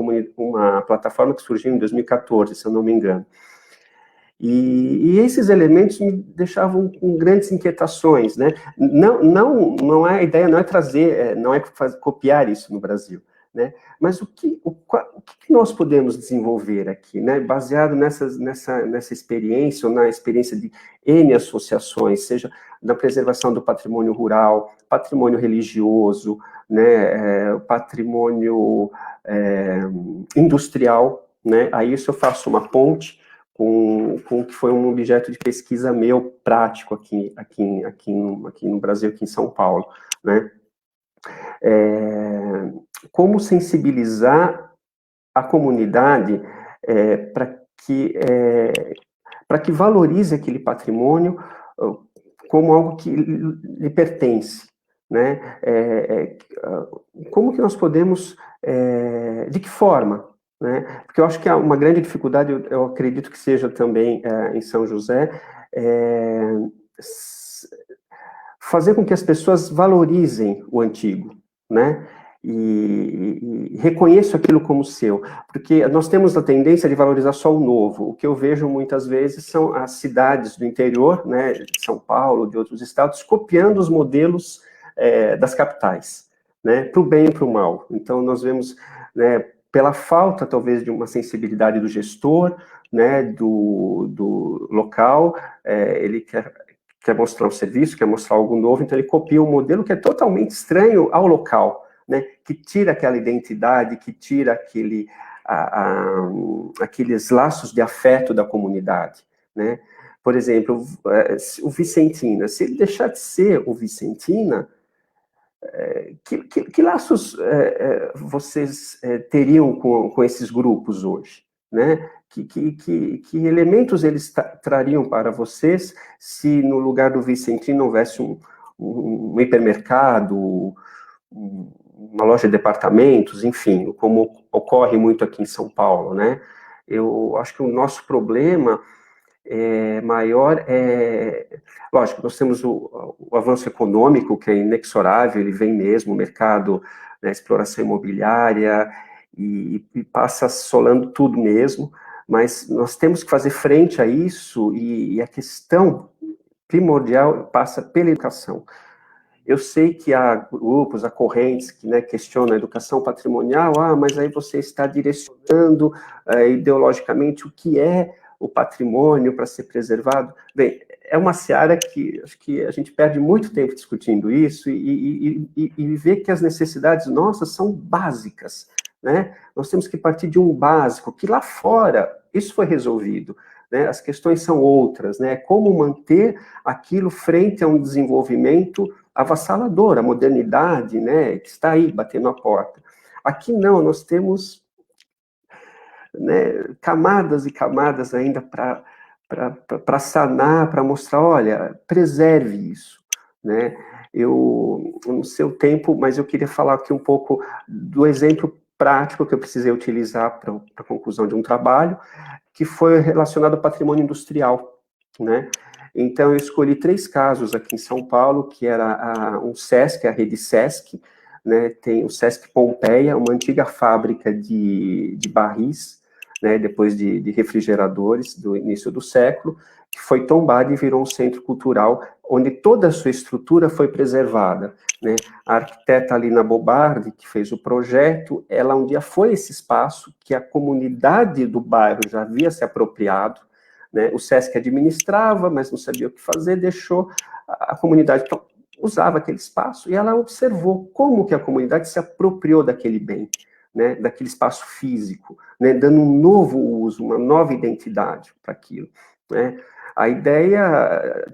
plataforma que surgiu em 2014, se eu não me engano. E esses elementos me deixavam com grandes inquietações, né? Não é, a ideia não é trazer, não é copiar isso no Brasil, né? Mas o que nós podemos desenvolver aqui, né? Baseado nessa experiência, ou na experiência de N associações, seja na preservação do patrimônio rural, patrimônio religioso, né? Patrimônio industrial, né? A isso eu faço uma ponte com o que foi um objeto de pesquisa meu prático aqui no Brasil, aqui em São Paulo, né? Como sensibilizar a comunidade para que valorize aquele patrimônio como algo que lhe pertence, né? Como que nós podemos, de que forma, né? Porque eu acho que há uma grande dificuldade, eu acredito que seja também em São José, fazer com que as pessoas valorizem o antigo, né? E reconheçam aquilo como seu, porque nós temos a tendência de valorizar só o novo. O que eu vejo muitas vezes são as cidades do interior, né, de São Paulo, de outros estados, copiando os modelos das capitais, né, para o bem e para o mal. Então, nós vemos, né, pela falta, talvez, de uma sensibilidade do gestor, né, do local, ele quer mostrar um serviço, quer mostrar algo novo, então ele copia um modelo que é totalmente estranho ao local, né, que tira aquela identidade, que tira aqueles laços de afeto da comunidade, né? Por exemplo, o Vicentina, se ele deixar de ser o Vicentina, que laços vocês teriam com esses grupos hoje, né? Que elementos eles trariam para vocês se no lugar do Vicentina houvesse um hipermercado, uma loja de departamentos, enfim, como ocorre muito aqui em São Paulo, né? Eu acho que o nosso problema maior, lógico, nós temos o avanço econômico, que é inexorável, ele vem mesmo, o mercado, né, exploração imobiliária, e passa assolando tudo mesmo, mas nós temos que fazer frente a isso, e a questão primordial passa pela educação. Eu sei que há grupos, há correntes que, né, questionam a educação patrimonial, mas aí você está direcionando ideologicamente o que é o patrimônio para ser preservado. Bem, é uma seara que acho que a gente perde muito tempo discutindo isso e vê que as necessidades nossas são básicas, né? Nós temos que partir de um básico, que lá fora isso foi resolvido, né? As questões são outras, né? Como manter aquilo frente a um desenvolvimento avassalador, a modernidade, né, que está aí batendo a porta. Aqui não, nós temos, né, camadas e camadas ainda para sanar, para mostrar, olha, preserve isso, né? Eu não sei o tempo, mas eu queria falar aqui um pouco do exemplo prático que eu precisei utilizar para a conclusão de um trabalho, que foi relacionado ao patrimônio industrial, né? Então, eu escolhi 3 casos aqui em São Paulo, que era um SESC, a rede SESC, né? Tem o SESC Pompeia, uma antiga fábrica de barris, né? Depois de refrigeradores, do início do século, que foi tombada e virou um centro cultural, onde toda a sua estrutura foi preservada, né? A arquiteta Alina Bobardi, que fez o projeto, ela um dia foi esse espaço que a comunidade do bairro já havia se apropriado, né? O SESC administrava, mas não sabia o que fazer, deixou a comunidade, então, usava aquele espaço, e ela observou como que a comunidade se apropriou daquele bem, né, daquele espaço físico, né, dando um novo uso, uma nova identidade para aquilo, né. A ideia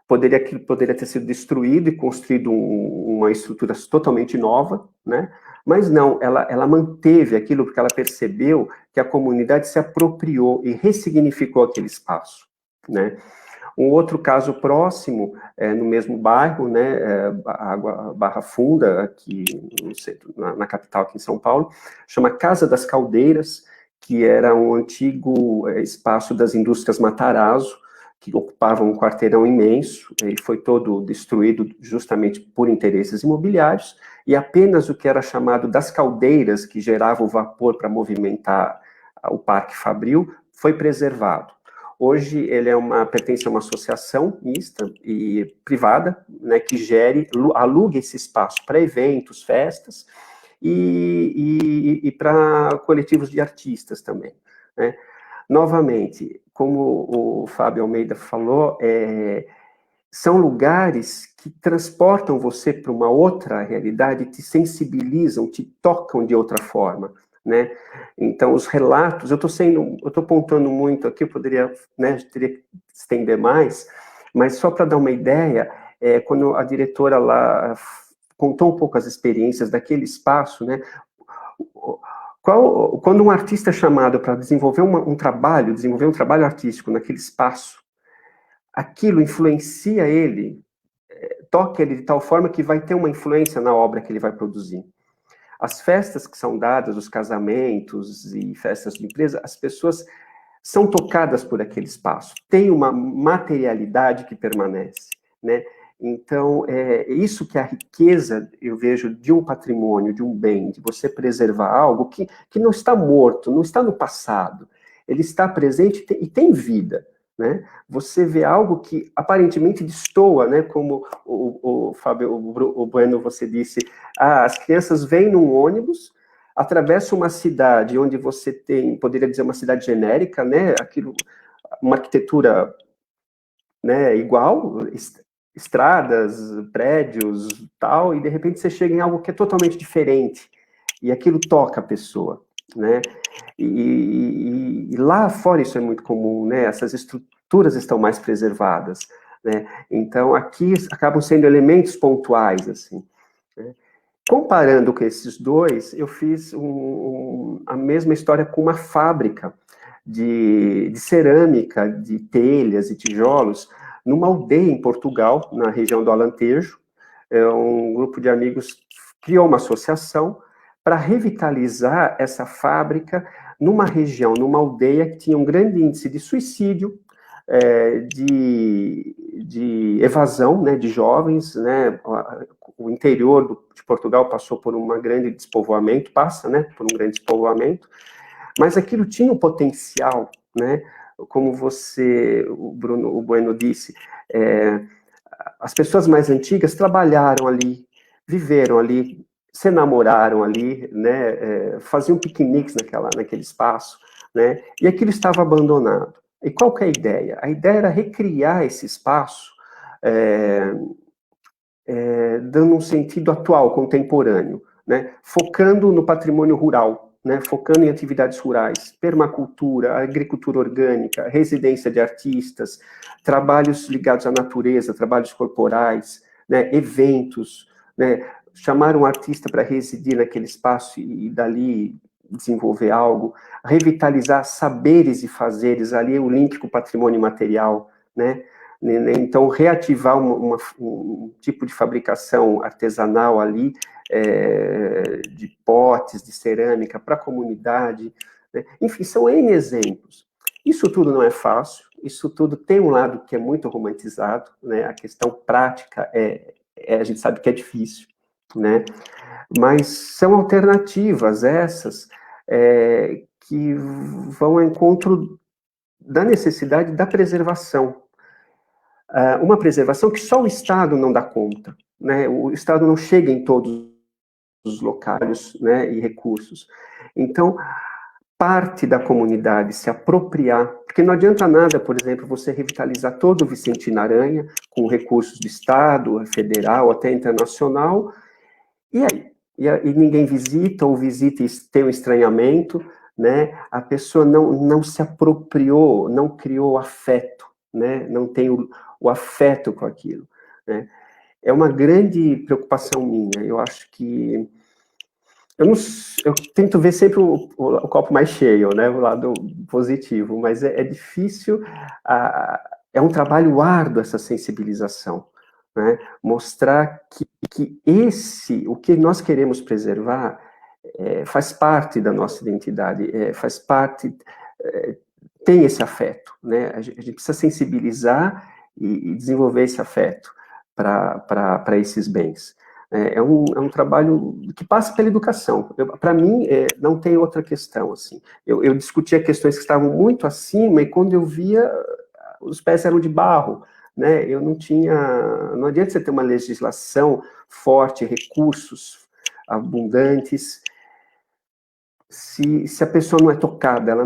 poderia ter sido destruído e construído uma estrutura totalmente nova, né, mas não, ela manteve aquilo porque ela percebeu que a comunidade se apropriou e ressignificou aquele espaço, né. Um outro caso próximo, no mesmo bairro, né, Barra Funda, aqui no centro, na capital, aqui em São Paulo, chama Casa das Caldeiras, que era um antigo espaço das indústrias Matarazzo, que ocupava um quarteirão imenso, e foi todo destruído justamente por interesses imobiliários, e apenas o que era chamado das caldeiras, que gerava o vapor para movimentar o Parque Fabril, foi preservado. Hoje ele pertence a uma associação mista e privada, né, que aluga esse espaço para eventos, festas e para coletivos de artistas também, né. Novamente, como o Fábio Almeida falou, são lugares que transportam você para uma outra realidade, te sensibilizam, te tocam de outra forma, né? Então, os relatos, eu estou apontando muito aqui, eu poderia, né, teria que estender mais, mas só para dar uma ideia, quando a diretora lá contou um pouco as experiências daquele espaço, né, quando um artista é chamado para desenvolver um trabalho artístico naquele espaço, aquilo influencia ele, toca ele de tal forma que vai ter uma influência na obra que ele vai produzir. As festas que são dadas, os casamentos e festas de empresa, as pessoas são tocadas por aquele espaço. Tem uma materialidade que permanece, né? Então, isso que é a riqueza, eu vejo, de um patrimônio, de um bem, de você preservar algo que não está morto, não está no passado. Ele está presente e tem vida, né? Você vê algo que aparentemente destoa, né? Como o Fábio, o Bueno, você disse, as crianças vêm num ônibus, atravessam uma cidade onde você tem, poderia dizer, uma cidade genérica, né? Aquilo, uma arquitetura, né, igual, estradas, prédios, tal, e de repente você chega em algo que é totalmente diferente, e aquilo toca a pessoa, né? E lá fora isso é muito comum, né? Essas estruturas estão mais preservadas, né? Então, aqui acabam sendo elementos pontuais, assim, né? Comparando com esses dois, eu fiz a mesma história com uma fábrica de cerâmica, de telhas e tijolos, numa aldeia em Portugal, na região do Alentejo. Um grupo de amigos criou uma associação para revitalizar essa fábrica numa região, numa aldeia que tinha um grande índice de suicídio, de evasão, né, de jovens, né, o interior de Portugal passou por um grande despovoamento, por um grande despovoamento, mas aquilo tinha um potencial, né, como o Bueno disse, as pessoas mais antigas trabalharam ali, viveram ali, se namoraram ali, né, faziam piqueniques naquele espaço, né, e aquilo estava abandonado. E qual que é a ideia? A ideia era recriar esse espaço, dando um sentido atual, contemporâneo, né, focando no patrimônio rural, né, focando em atividades rurais, permacultura, agricultura orgânica, residência de artistas, trabalhos ligados à natureza, trabalhos corporais, né, eventos, né, chamar um artista para residir naquele espaço e dali desenvolver algo, revitalizar saberes e fazeres, ali o link com o patrimônio material, né, então reativar um tipo de fabricação artesanal ali, de potes, de cerâmica para a comunidade, né? Enfim, são N exemplos. Isso tudo não é fácil, isso tudo tem um lado que é muito romantizado, né? A questão prática a gente sabe que é difícil, né? Mas são alternativas essas que vão ao encontro da necessidade da preservação. Uma preservação que só o Estado não dá conta, né? O Estado não chega em todos os locais, né, e recursos. Então, parte da comunidade se apropriar, porque não adianta nada, por exemplo, você revitalizar todo o Vicentina Aranha com recursos do Estado, federal, até internacional, e aí? E ninguém visita, ou visita e tem um estranhamento, né? A pessoa não se apropriou, não criou afeto, né? Não tem o afeto com aquilo, né? É uma grande preocupação minha. Eu acho que eu tento ver sempre o copo mais cheio, né, o lado positivo, mas é difícil, é um trabalho árduo essa sensibilização, né, mostrar que o que nós queremos preservar faz parte da nossa identidade, faz parte, tem esse afeto, né, a gente precisa sensibilizar e desenvolver esse afeto para esses bens. É um trabalho que passa pela educação. Para mim, não tem outra questão, assim. Eu discutia questões que estavam muito acima, e quando eu via, os pés eram de barro, né? Não adianta você ter uma legislação forte, recursos abundantes, se a pessoa não é tocada, ela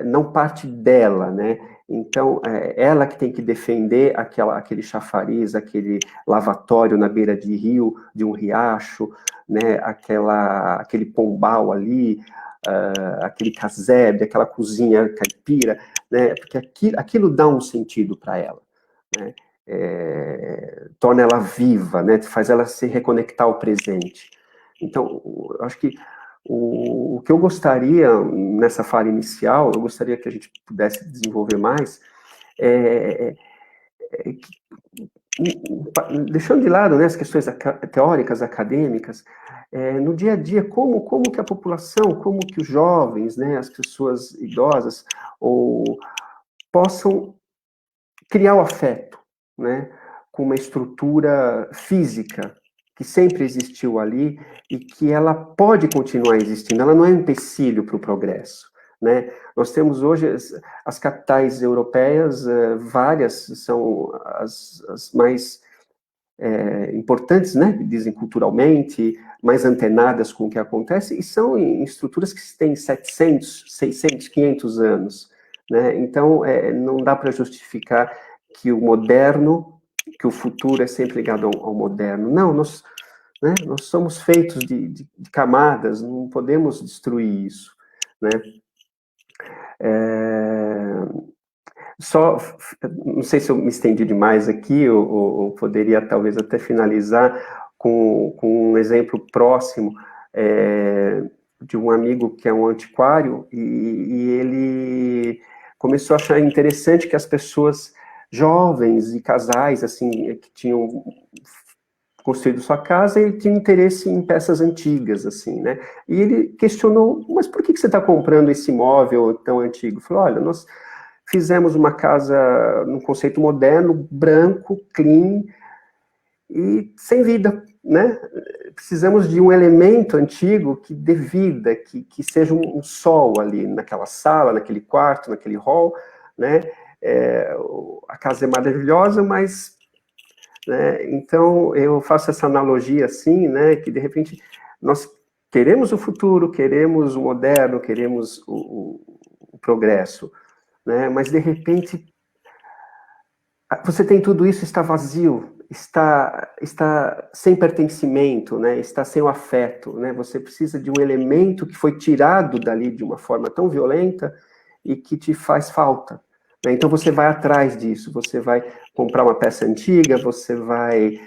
não parte dela, né? Então, ela que tem que defender aquele chafariz, aquele lavatório na beira de rio, de um riacho, né? Aquele pombal ali, aquele casebre, aquela cozinha caipira, né? Porque aquilo dá um sentido para ela, né? Torna ela viva, né? Faz ela se reconectar ao presente. Então, eu acho que o que eu gostaria, nessa fala inicial, eu gostaria que a gente pudesse desenvolver mais, deixando de lado, né, as questões teóricas, acadêmicas, no dia a dia, como que a população, como que os jovens, né, as pessoas idosas, possam criar o afeto, né, com uma estrutura física, que sempre existiu ali e que ela pode continuar existindo, ela não é um empecilho para o progresso, né? Nós temos hoje as capitais europeias, várias são as mais importantes, né? Dizem culturalmente, mais antenadas com o que acontece, e são em estruturas que têm 700, 600, 500 anos, né? Então, não dá para justificar que o moderno, que o futuro é sempre ligado ao moderno. Não, nós somos feitos de camadas, não podemos destruir isso, né? Não sei se eu me estendi demais aqui, ou poderia talvez até finalizar com um exemplo próximo de um amigo que é um antiquário, e ele começou a achar interessante que as pessoas jovens e casais, assim, que tinham construído sua casa e tinham interesse em peças antigas, assim, né? E ele questionou, mas por que você está comprando esse imóvel tão antigo? Falou, olha, fizemos uma casa num conceito moderno, branco, clean e sem vida, né? Precisamos de um elemento antigo que dê vida, que seja um sol ali naquela sala, naquele quarto, naquele hall, né? A casa é maravilhosa, mas... né, então, eu faço essa analogia assim, né, que de repente nós queremos o futuro, queremos o moderno, queremos o progresso, né, mas de repente você tem tudo isso, está vazio, está sem pertencimento, né, está sem o afeto, né, você precisa de um elemento que foi tirado dali de uma forma tão violenta e que te faz falta. Né? Então você vai atrás disso, você vai comprar uma peça antiga, você vai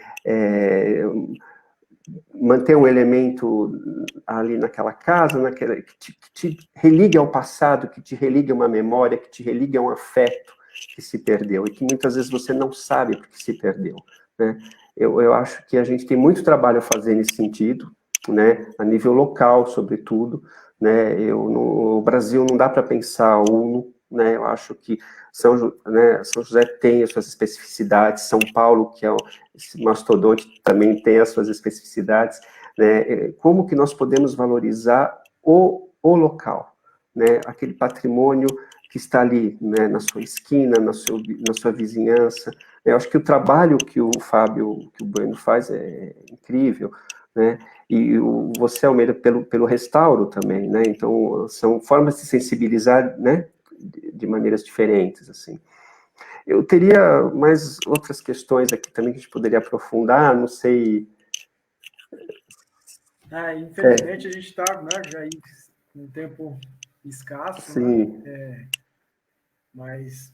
manter um elemento ali naquela casa, que te religue ao passado, que te religue a uma memória, que te religue a um afeto que se perdeu, e que muitas vezes você não sabe porque se perdeu. Né? Eu acho que a gente tem muito trabalho a fazer nesse sentido, né? A nível local, sobretudo. Né? No Brasil não dá para pensar uno, né? Eu acho que São José tem as suas especificidades, São Paulo, que é esse mastodonte, também tem as suas especificidades, né? Como que nós podemos valorizar o local, né? Aquele patrimônio que está ali, né? Na sua esquina, na sua vizinhança. Eu acho que o trabalho que o Fábio, que o Bueno faz é incrível, né? E você, Almeida, pelo restauro também, né? Então, são formas de sensibilizar, né? De maneiras diferentes, assim. Eu teria mais outras questões aqui também que a gente poderia aprofundar, não sei... Infelizmente, a gente está, né, já em um tempo escasso, sim. né? Mas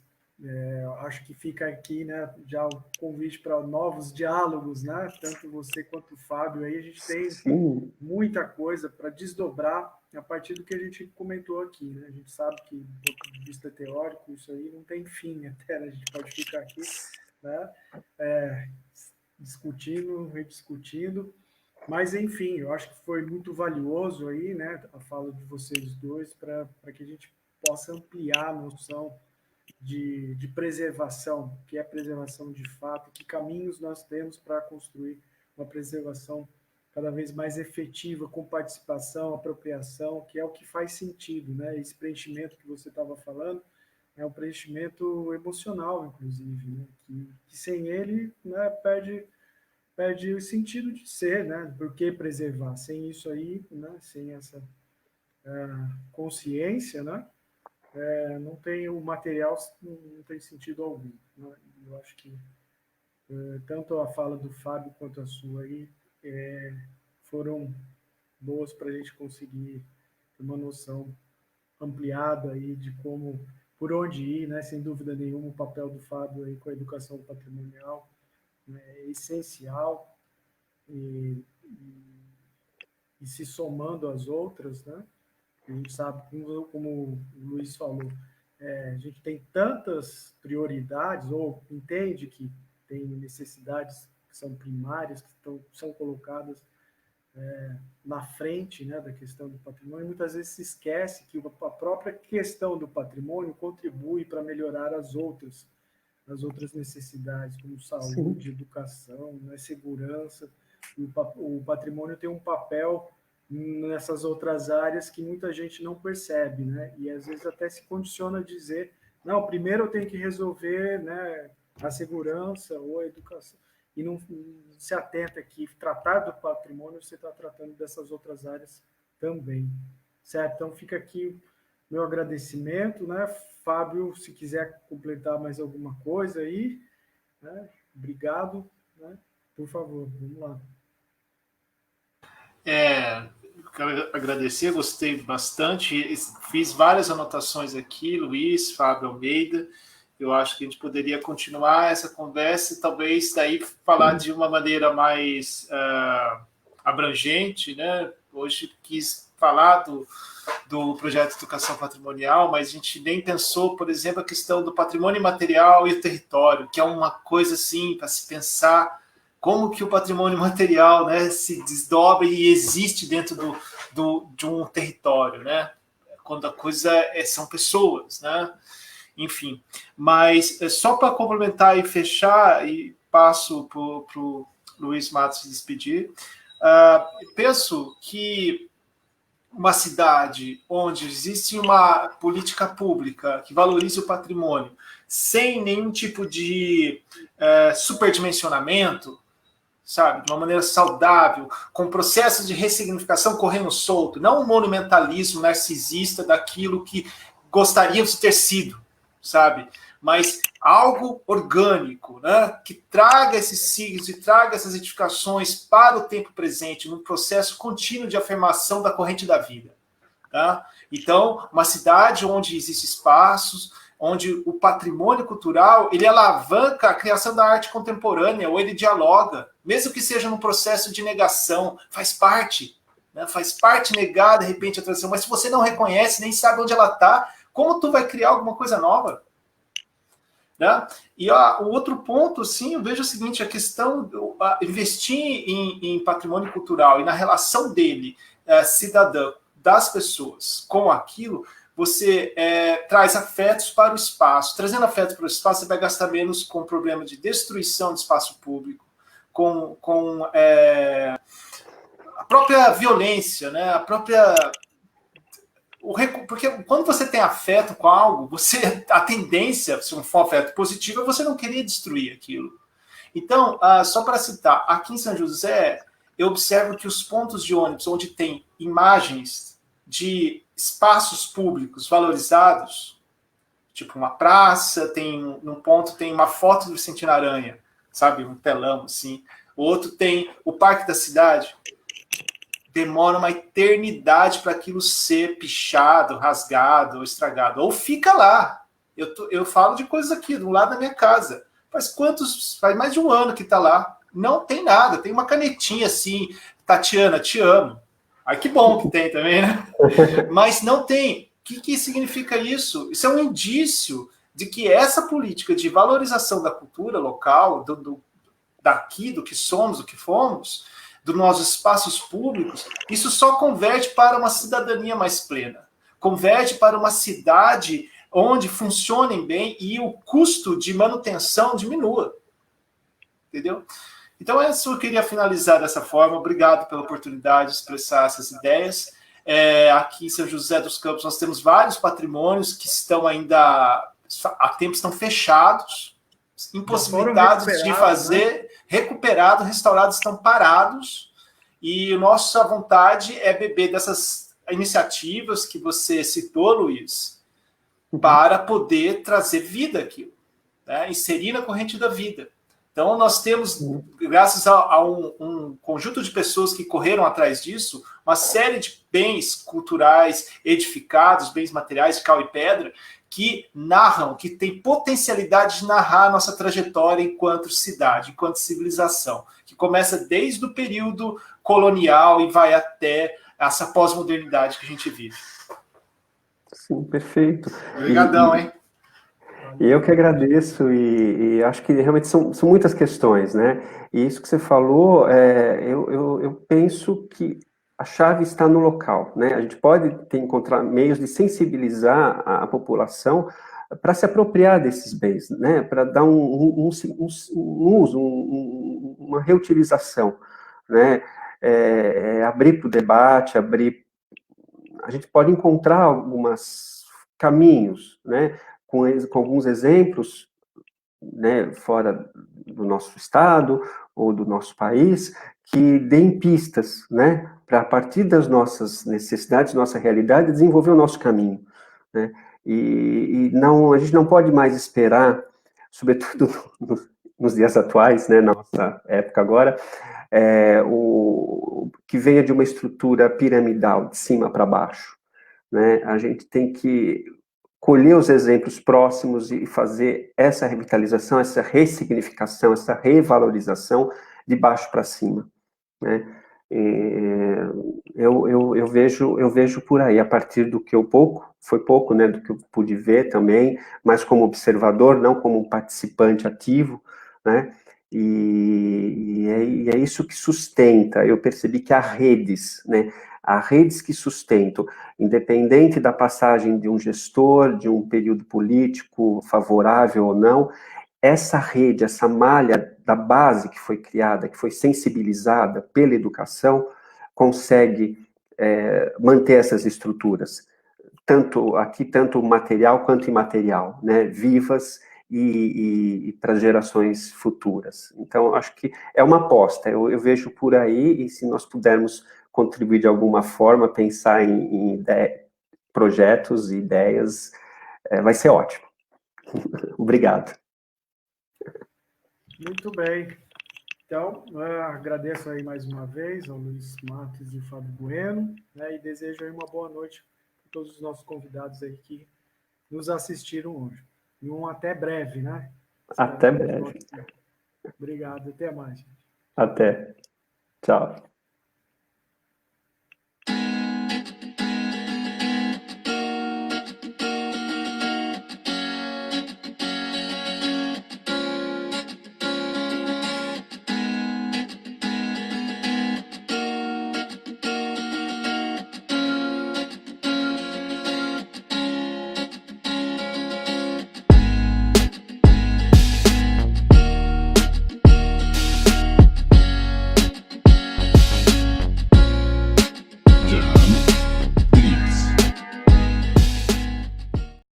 acho que fica aqui, né, já o convite para novos diálogos, né? Tanto você quanto o Fábio aí, a gente tem sim. muita coisa para desdobrar a partir do que a gente comentou aqui, né? A gente sabe que, do ponto de vista teórico, isso aí não tem fim até, né? A gente pode ficar aqui, né? Discutindo, rediscutindo, mas, enfim, eu acho que foi muito valioso aí, né, a fala de vocês dois, para que a gente possa ampliar a noção de preservação, que é preservação de fato, que caminhos nós temos para construir uma preservação cada vez mais efetiva, com participação, apropriação, que é o que faz sentido, né? Esse preenchimento que você estava falando é um preenchimento emocional, inclusive, né? Que sem ele, né, perde o sentido de ser, né? Por que preservar? Sem isso aí, né? Sem essa consciência, né? Não tem o material, não tem sentido algum. Né? Eu acho que tanto a fala do Fábio quanto a sua aí foram boas para a gente conseguir ter uma noção ampliada aí de como, por onde ir, né? Sem dúvida nenhuma, o papel do Fábio aí com a educação patrimonial, né, é essencial e se somando às outras, né? A gente sabe, como o Luiz falou, a gente tem tantas prioridades, ou entende que tem necessidades que são primárias, que são colocadas na frente, né, da questão do patrimônio, e muitas vezes se esquece que a própria questão do patrimônio contribui para melhorar as outras necessidades, como saúde, sim, educação, né, segurança. O patrimônio tem um papel nessas outras áreas que muita gente não percebe, né? E às vezes até se condiciona a dizer, não, primeiro eu tenho que resolver, né, a segurança ou a educação, e não se atenta que tratar do patrimônio você está tratando dessas outras áreas também, certo? Então fica aqui meu agradecimento, né? Fábio, se quiser completar mais alguma coisa aí, né? Obrigado, né? Por favor, vamos lá. Quero agradecer, gostei bastante, fiz várias anotações aqui, Luiz, Fábio, Almeida. Eu acho que a gente poderia continuar essa conversa e talvez daí falar de uma maneira mais abrangente, né? Hoje quis falar do projeto de educação patrimonial, mas a gente nem pensou, por exemplo, a questão do patrimônio imaterial e o território, que é uma coisa assim para se pensar como que o patrimônio material, né, se desdobra e existe dentro de um território, né? Quando a coisa são pessoas, né? enfim. Mas só para complementar e fechar, e passo para o Luiz Matos se despedir, penso que uma cidade onde existe uma política pública que valorize o patrimônio sem nenhum tipo de superdimensionamento, sabe, de uma maneira saudável, com processos de ressignificação correndo solto, não um monumentalismo narcisista daquilo que gostaríamos de ter sido, sabe, mas algo orgânico, né, que traga esses signos e traga essas edificações para o tempo presente, num processo contínuo de afirmação da corrente da vida. Tá? Então, uma cidade onde existem espaços, onde o patrimônio cultural, ele alavanca a criação da arte contemporânea, ou ele dialoga, mesmo que seja num processo de negação, faz parte, né? Faz parte negar, de repente, a tradição, mas se você não reconhece, nem sabe onde ela está, como tu vai criar alguma coisa nova? Né? E o outro ponto, sim, eu vejo o seguinte, a questão, investir em patrimônio cultural e na relação dele, cidadã, das pessoas com aquilo, você traz afetos para o espaço. Trazendo afetos para o espaço, você vai gastar menos com o problema de destruição do espaço público, com a própria violência, né? Porque quando você tem afeto com algo, a tendência, se não for afeto positivo, é você não querer destruir aquilo. Então, só para citar, aqui em São José, eu observo que os pontos de ônibus onde tem imagens de espaços públicos valorizados, tipo uma praça, num ponto tem uma foto do Vicentino Aranha, sabe, um telão assim. O outro tem o Parque da Cidade. Demora uma eternidade para aquilo ser pichado, rasgado ou estragado. Ou fica lá. Eu falo de coisas aqui, do lado da minha casa. Faz mais de um ano que está lá. Não tem nada. Tem uma canetinha assim, Tatiana, te amo. Ai, que bom que tem também, né? Mas não tem. O que significa isso? Isso é um indício de que essa política de valorização da cultura local, daqui, do que somos, do que fomos, dos nossos espaços públicos, isso só converte para uma cidadania mais plena, converte para uma cidade onde funcionem bem e o custo de manutenção diminua. Entendeu? Então, eu queria finalizar dessa forma. Obrigado pela oportunidade de expressar essas ideias. Aqui em São José dos Campos, nós temos vários patrimônios que estão ainda, há tempo, estão fechados, impossibilitados de fazer, né? Recuperados, restaurados, estão parados, e nossa vontade é beber dessas iniciativas que você citou, Luiz, para poder trazer vida aqui, né? Inserir na corrente da vida. Então, nós temos, graças a um conjunto de pessoas que correram atrás disso, uma série de bens culturais edificados, bens materiais de cal e pedra, que narram, que tem potencialidade de narrar a nossa trajetória enquanto cidade, enquanto civilização, que começa desde o período colonial e vai até essa pós-modernidade que a gente vive. Sim, perfeito. Obrigadão, hein? E eu que agradeço, e acho que realmente são muitas questões, né? E isso que você falou, eu penso que a chave está no local, né? A gente pode encontrar meios de sensibilizar a população para se apropriar desses bens, né? Para dar um uso, uma reutilização, né? Abrir para o debate, a gente pode encontrar alguns caminhos, né? Com alguns exemplos, né, fora do nosso estado ou do nosso país, que deem pistas, né, para a partir das nossas necessidades, nossa realidade, desenvolver o nosso caminho, né, e a gente não pode mais esperar, sobretudo nos dias atuais, né, na nossa época agora, que venha de uma estrutura piramidal, de cima para baixo, né, a gente tem que colher os exemplos próximos e fazer essa revitalização, essa ressignificação, essa revalorização de baixo para cima, né? Eu vejo por aí, a partir do que foi pouco, né, do que eu pude ver também, mas como observador, não como um participante ativo, né? E é isso que sustenta. Eu percebi que há redes, né? Há redes que sustentam, independente da passagem de um gestor, de um período político favorável ou não, essa rede, essa malha da base que foi criada, que foi sensibilizada pela educação, consegue manter essas estruturas, tanto material quanto imaterial, né, vivas e para gerações futuras. Então, acho que é uma aposta, eu vejo por aí, e se nós pudermos contribuir de alguma forma, pensar em projetos e ideias, vai ser ótimo. Obrigado. Muito bem. Então, agradeço aí mais uma vez ao Luiz Matos e ao Fábio Bueno, né, e desejo aí uma boa noite para todos os nossos convidados aí que nos assistiram hoje. E um até breve, né? Até breve. Obrigado, até mais. Até. Tchau.